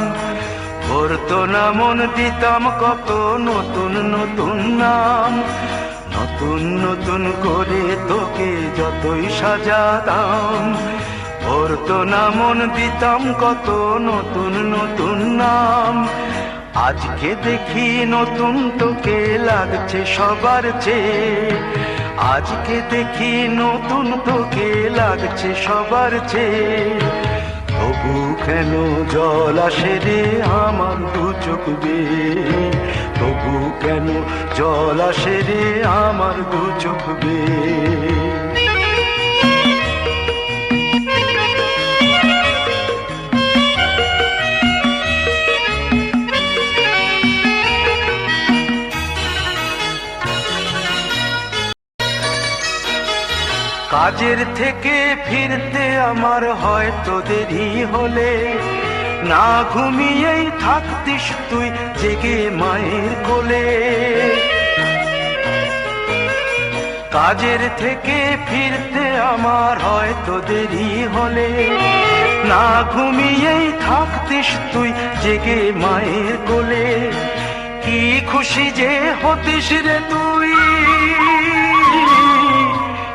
I: ভরতো না মন, দিতাম কত নতুন নতুন নাম। নতুন নতুন করে তোকে যতই সাজাতাম, ভরতো না মন, দিতাম কত নতুন নতুন নাম। আজকে দেখি নতুন তোকে লাগছে সবার চেয়ে, আজকে দেখি নতুন তোকে লাগছে সবার চেয়ে। তবু কেন জল আসে রে আমার দু চোখ বেয়ে, তবু কেন জল আসে রে আমার দু চোখ বেয়ে। কাজের থেকে ফিরতে আমার হয়তো দেরি হলে, না ঘুমিয়েই থাকতিস তুই জেগে মায়ের কোলে। কাজের থেকে ফিরতে আমার হয়তো দেরি হলে, না ঘুমিয়েই থাকতিস তুই জেগে মায়ের কোলে। কি খুশি যে হতিস রে তুই,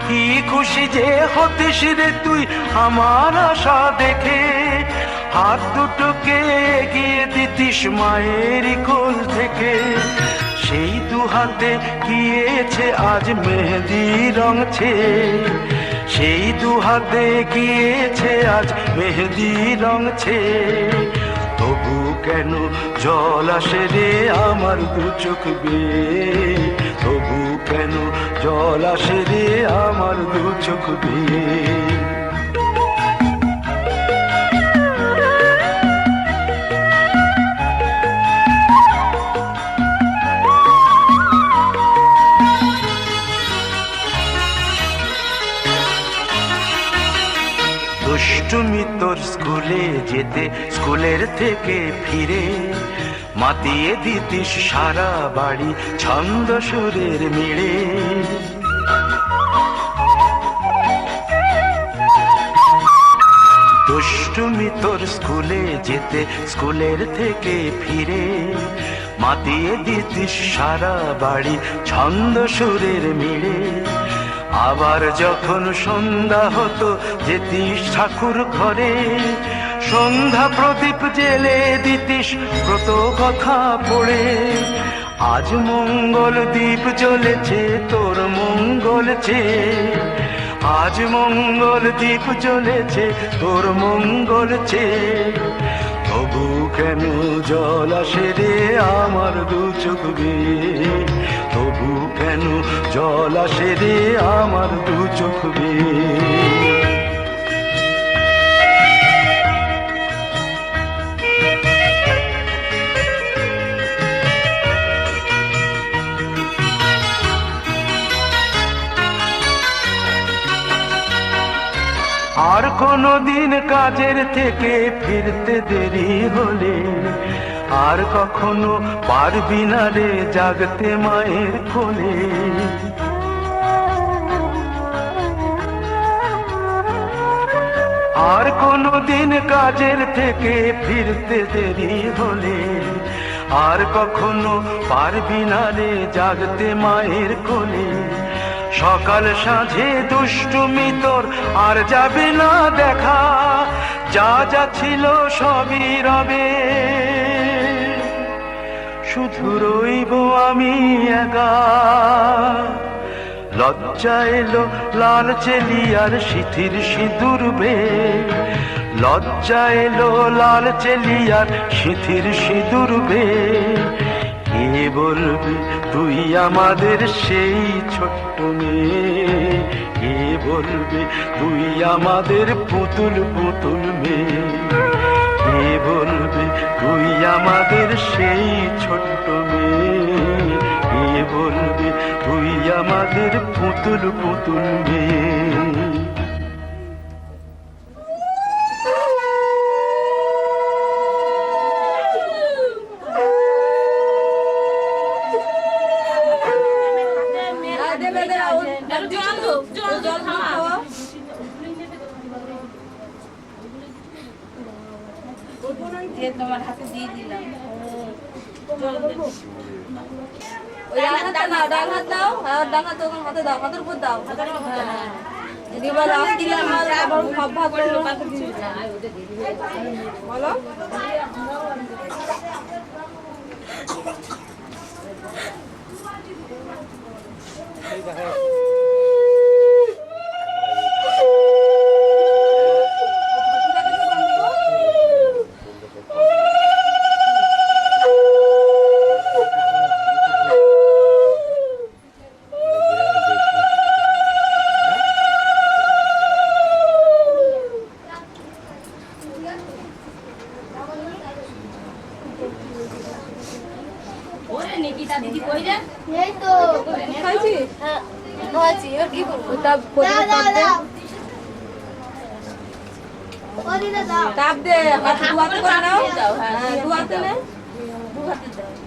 I: কি খুশি যে হতিস রে তুই আমার আশা দেখে। হাত দুটোকে এগিয়ে দিতিস মায়ের কোল থেকে, সেই দু হাতে গিয়েছে আজ মেহেদি রং ছেয়ে। সেই দু হাতে গিয়েছে আজ মেহেদি রং ছেয়ে। তবু কেন জল আসে রে আমার দু চোখ বেয়ে, তবু কেন জল আসে রে আমার দু চোখ বেয়ে। দুষ্টুমি তোর স্কুলে যেতে, স্কুলের থেকে ফিরে মাতিয়ে দিতিস সারা বাড়ি ছন্দ সুরের মিড়ে। দুষ্টুমি তোর স্কুলে যেতে, স্কুলের থেকে ফিরে মাতিয়ে দিতিস সারা বাড়ি ছন্দ সুরের মিড়ে। আবার যখন সন্ধ্যা হতো যেতিস ঠাকুর ঘরে, সন্ধ্যা প্রদীপ জেলে দিতিস ব্রত কথা পড়ে। আজ মঙ্গল দ্বীপ জ্বলেছে তোর মঙ্গল চেয়ে, আজ মঙ্গল দ্বীপ জ্বলেছে তোর মঙ্গল চেয়ে। তবু কেন জল আসে রে আমার দু চোখ বেয়ে, তবু কেন জল আসে রে আমার দু চোখ বেয়ে। আর কোনদিন কাজের থেকে ফিরতে দেরি হলে, আর কখনো পারবি না রে জাগতে মায়ের কোলে। আর কোনদিন কাজের থেকে ফিরতে দেরি হলে, আর কখনো পারবি না রে জাগতে মায়ের কোলে। সকাল সাঁঝে দুষ্টুমি তোর আর যাবে না দেখা, যা যা ছিল সবই রবে। শুধু রইব আমি একা, লজ্জা এলো লাল চেলিয়ার সিথির সিঁদুর বেয়ে। লজ্জা এলো লাল চেলিয়ার সিথির সিঁদুর বেয়ে। কে বলবে তুই আমাদের সেই ছোট্ট মেয়ে, কে বলবে তুই আমাদের পুতুল পুতুল মেয়ে। কে কে বলবে তুই আমাদের সেই ছোট্ট মেয়ে, কে বলবে তুই আমাদের পুতুল পুতুল মেয়ে।
E: তোমার হাতে দিয়ে দিলাম। ওই ডান হাত দাও, ডান হাত দাও, আর ডান হাত তোমার হাতে দাও, হাতের উপর দাও। এবার রাখ দিলে আমার আবার সব ভাগ করে বলো।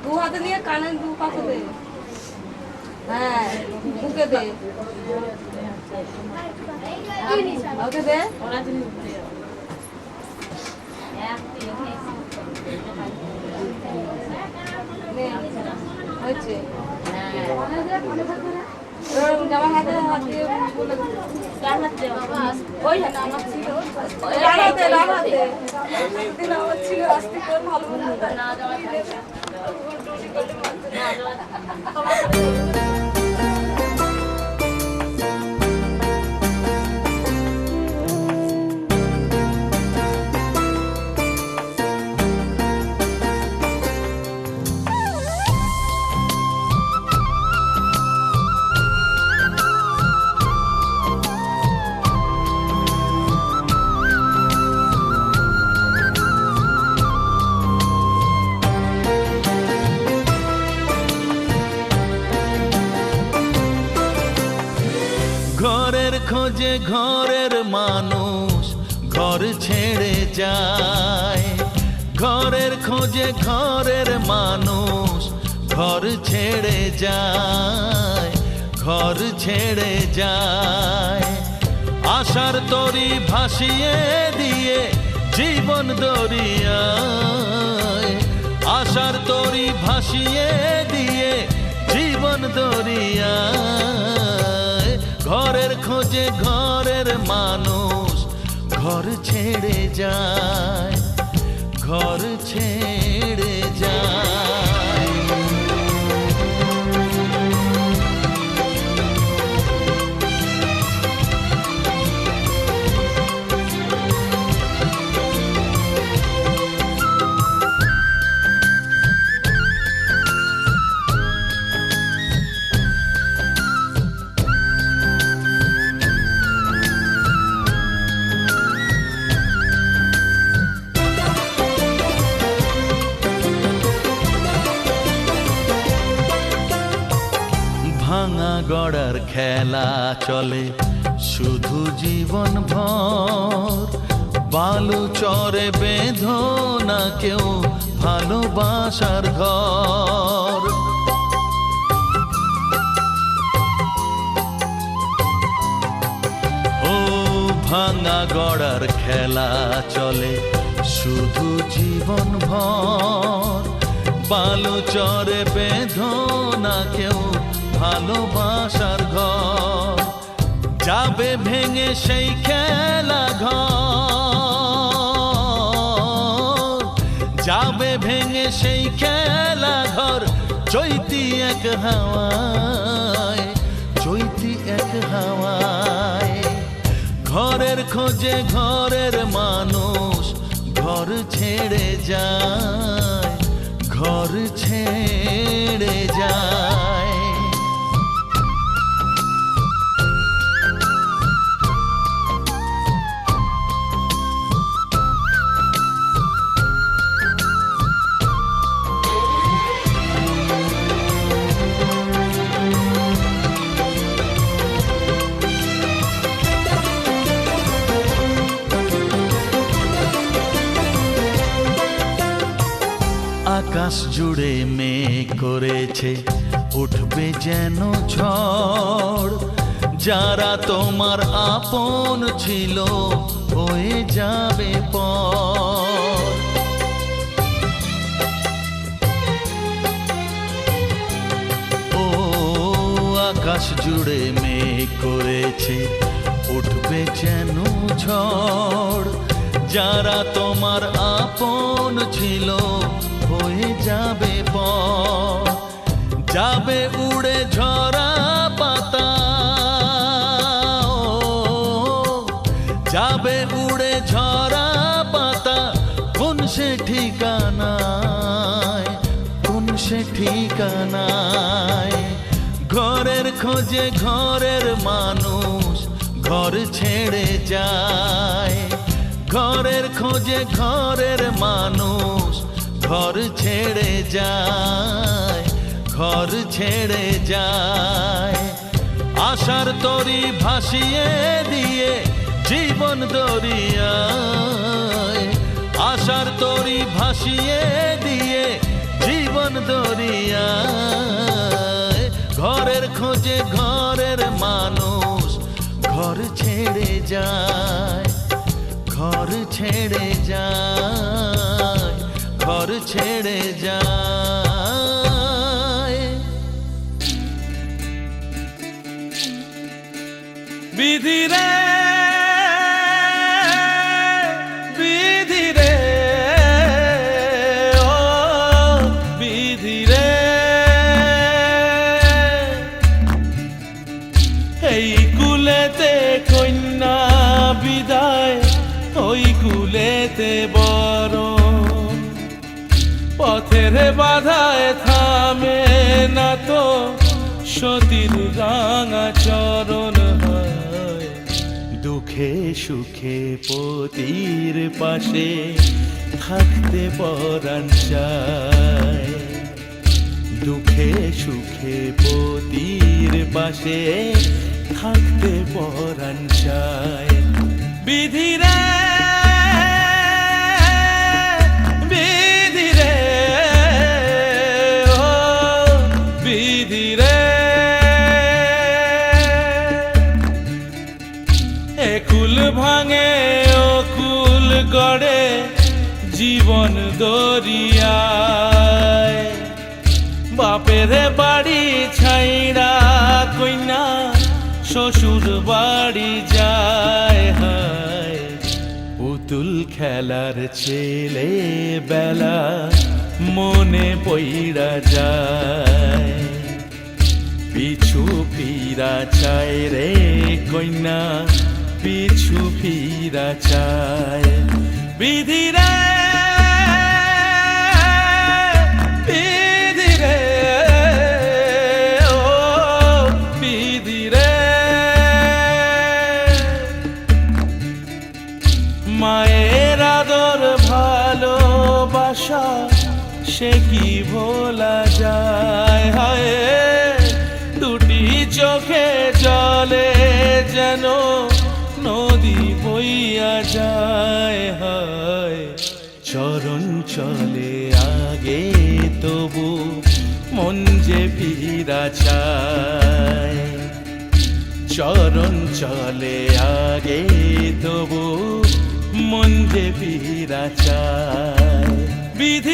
E: দু হাতে নিয়ে কানে দু পাশে দে, হ্যাঁ বুকে দে, ওকে দে। হচ্ছে জামা হাতে হাত দিয়ে বলে ডান হাতে ওই না আমার ছিল ডান হাতে দিন আমার ছিল আস্তে করে ভালো না যাওয়া
A: ঘরের খোঁজে ঘরের মানুষ ঘর ছেড়ে যায়, ঘরের খোঁজে ঘরের মানুষ ঘর ছেড়ে যায়, ঘর ছেড়ে যায়। আশার তরি ভাসিয়ে দিয়ে জীবন দরিয়ায়, আশার তরি ভাসিয়ে দিয়ে জীবন দরিয়ায়। ঘরের খোঁজে ঘরের মানুষ ঘর ছেড়ে যায়, ঘর ছেড়ে যায়। ভাঙা গড়ার খেলা চলে শুধু জীবন ভর, বালু চরে বেঁধো না কেউ ভালোবাসার ঘর। ও ভাঙা গড়ার খেলা চলে শুধু জীবন ভর, বালু চরে বেঁধো না কেউ ভালোবাসার ঘর। যাবে ভেঙে সেই খেলা ঘর, যাবে ভেঙে সেই খেলা ঘর। চৈতি এক হাওয়ায়, চৈতি এক হাওয়ায়। ঘরের খোঁজে ঘরের মানুষ ঘর ছেড়ে যায়, ঘর ছেড়ে যায়। আকাশ জুড়ে মেঘ করেছে উঠবে যেন ঝড়, যারা তোমার আপন ছিল হয়ে যাবে পর। ও আকাশ জুড়ে মেঘ করেছে উঠবে যেন ঝড়, যারা তোমার আপন ছিল হয়ে যাবে পর। যাবে উড়ে ঝরা পাতা, যাবে উড়ে ঝরা পাতা, কোন সে ঠিকানায়, কোন সে ঠিকানায়। ঘরের খোঁজে ঘরের মানুষ ঘর ছেড়ে যায়, ঘরের খোঁজে ঘরের মানুষ ঘর ছেড়ে যায়, ঘর ছেড়ে যায়। আশার তরি ভাসিয়ে দিয়ে জীবন দরিয়ায়, আশার তরি ভাসিয়ে দিয়ে জীবন দরিয়ায়। ঘরের খোঁজে ঘরের মানুষ ঘর ছেড়ে যায়, ঘর ছেড়ে যায়, ঘর ছেড়ে যায়।
F: বিধি রে বিধি রে ও বিধি রে, এই কুলেতে কন্যা বিদায়, ওই কুলেতে বড়। পথের বাধায় থামে না তো সতীর রাঙা চরণ হয়। দুঃখে সুখে পতির পাশে থাকতে পরাণ চায়, দুঃখে সুখে পতির পাশে থাকতে পরাণ চায়। বিধি রে বিধি রে ও বিধি রে, একুল ভাঙে ও কুল গড়ে জীবন দরিয়ায়। বাপের বাড়ি ছাইড়া কইনা শ্বশুর বাড়ি যায়, হায় পুতুল খেলার ছেলে বেলা মনে পইড়া যায়। পিছু ফিরা চায় রে কইনা, পিছু ফিরা চায়। বিধি রে বিধি রে ও বিধি রে, মায়ের আদর ভালোবাসা সে কি ভোলা যায়। হায় দুটি চোখে জলে যেন নদী বইয়া যায়। হায় চরণ চলে আগে তবু মন যে ফিরা চায়, চরণ চলে আগে তবু মন যে ফিরা চায়। বিধি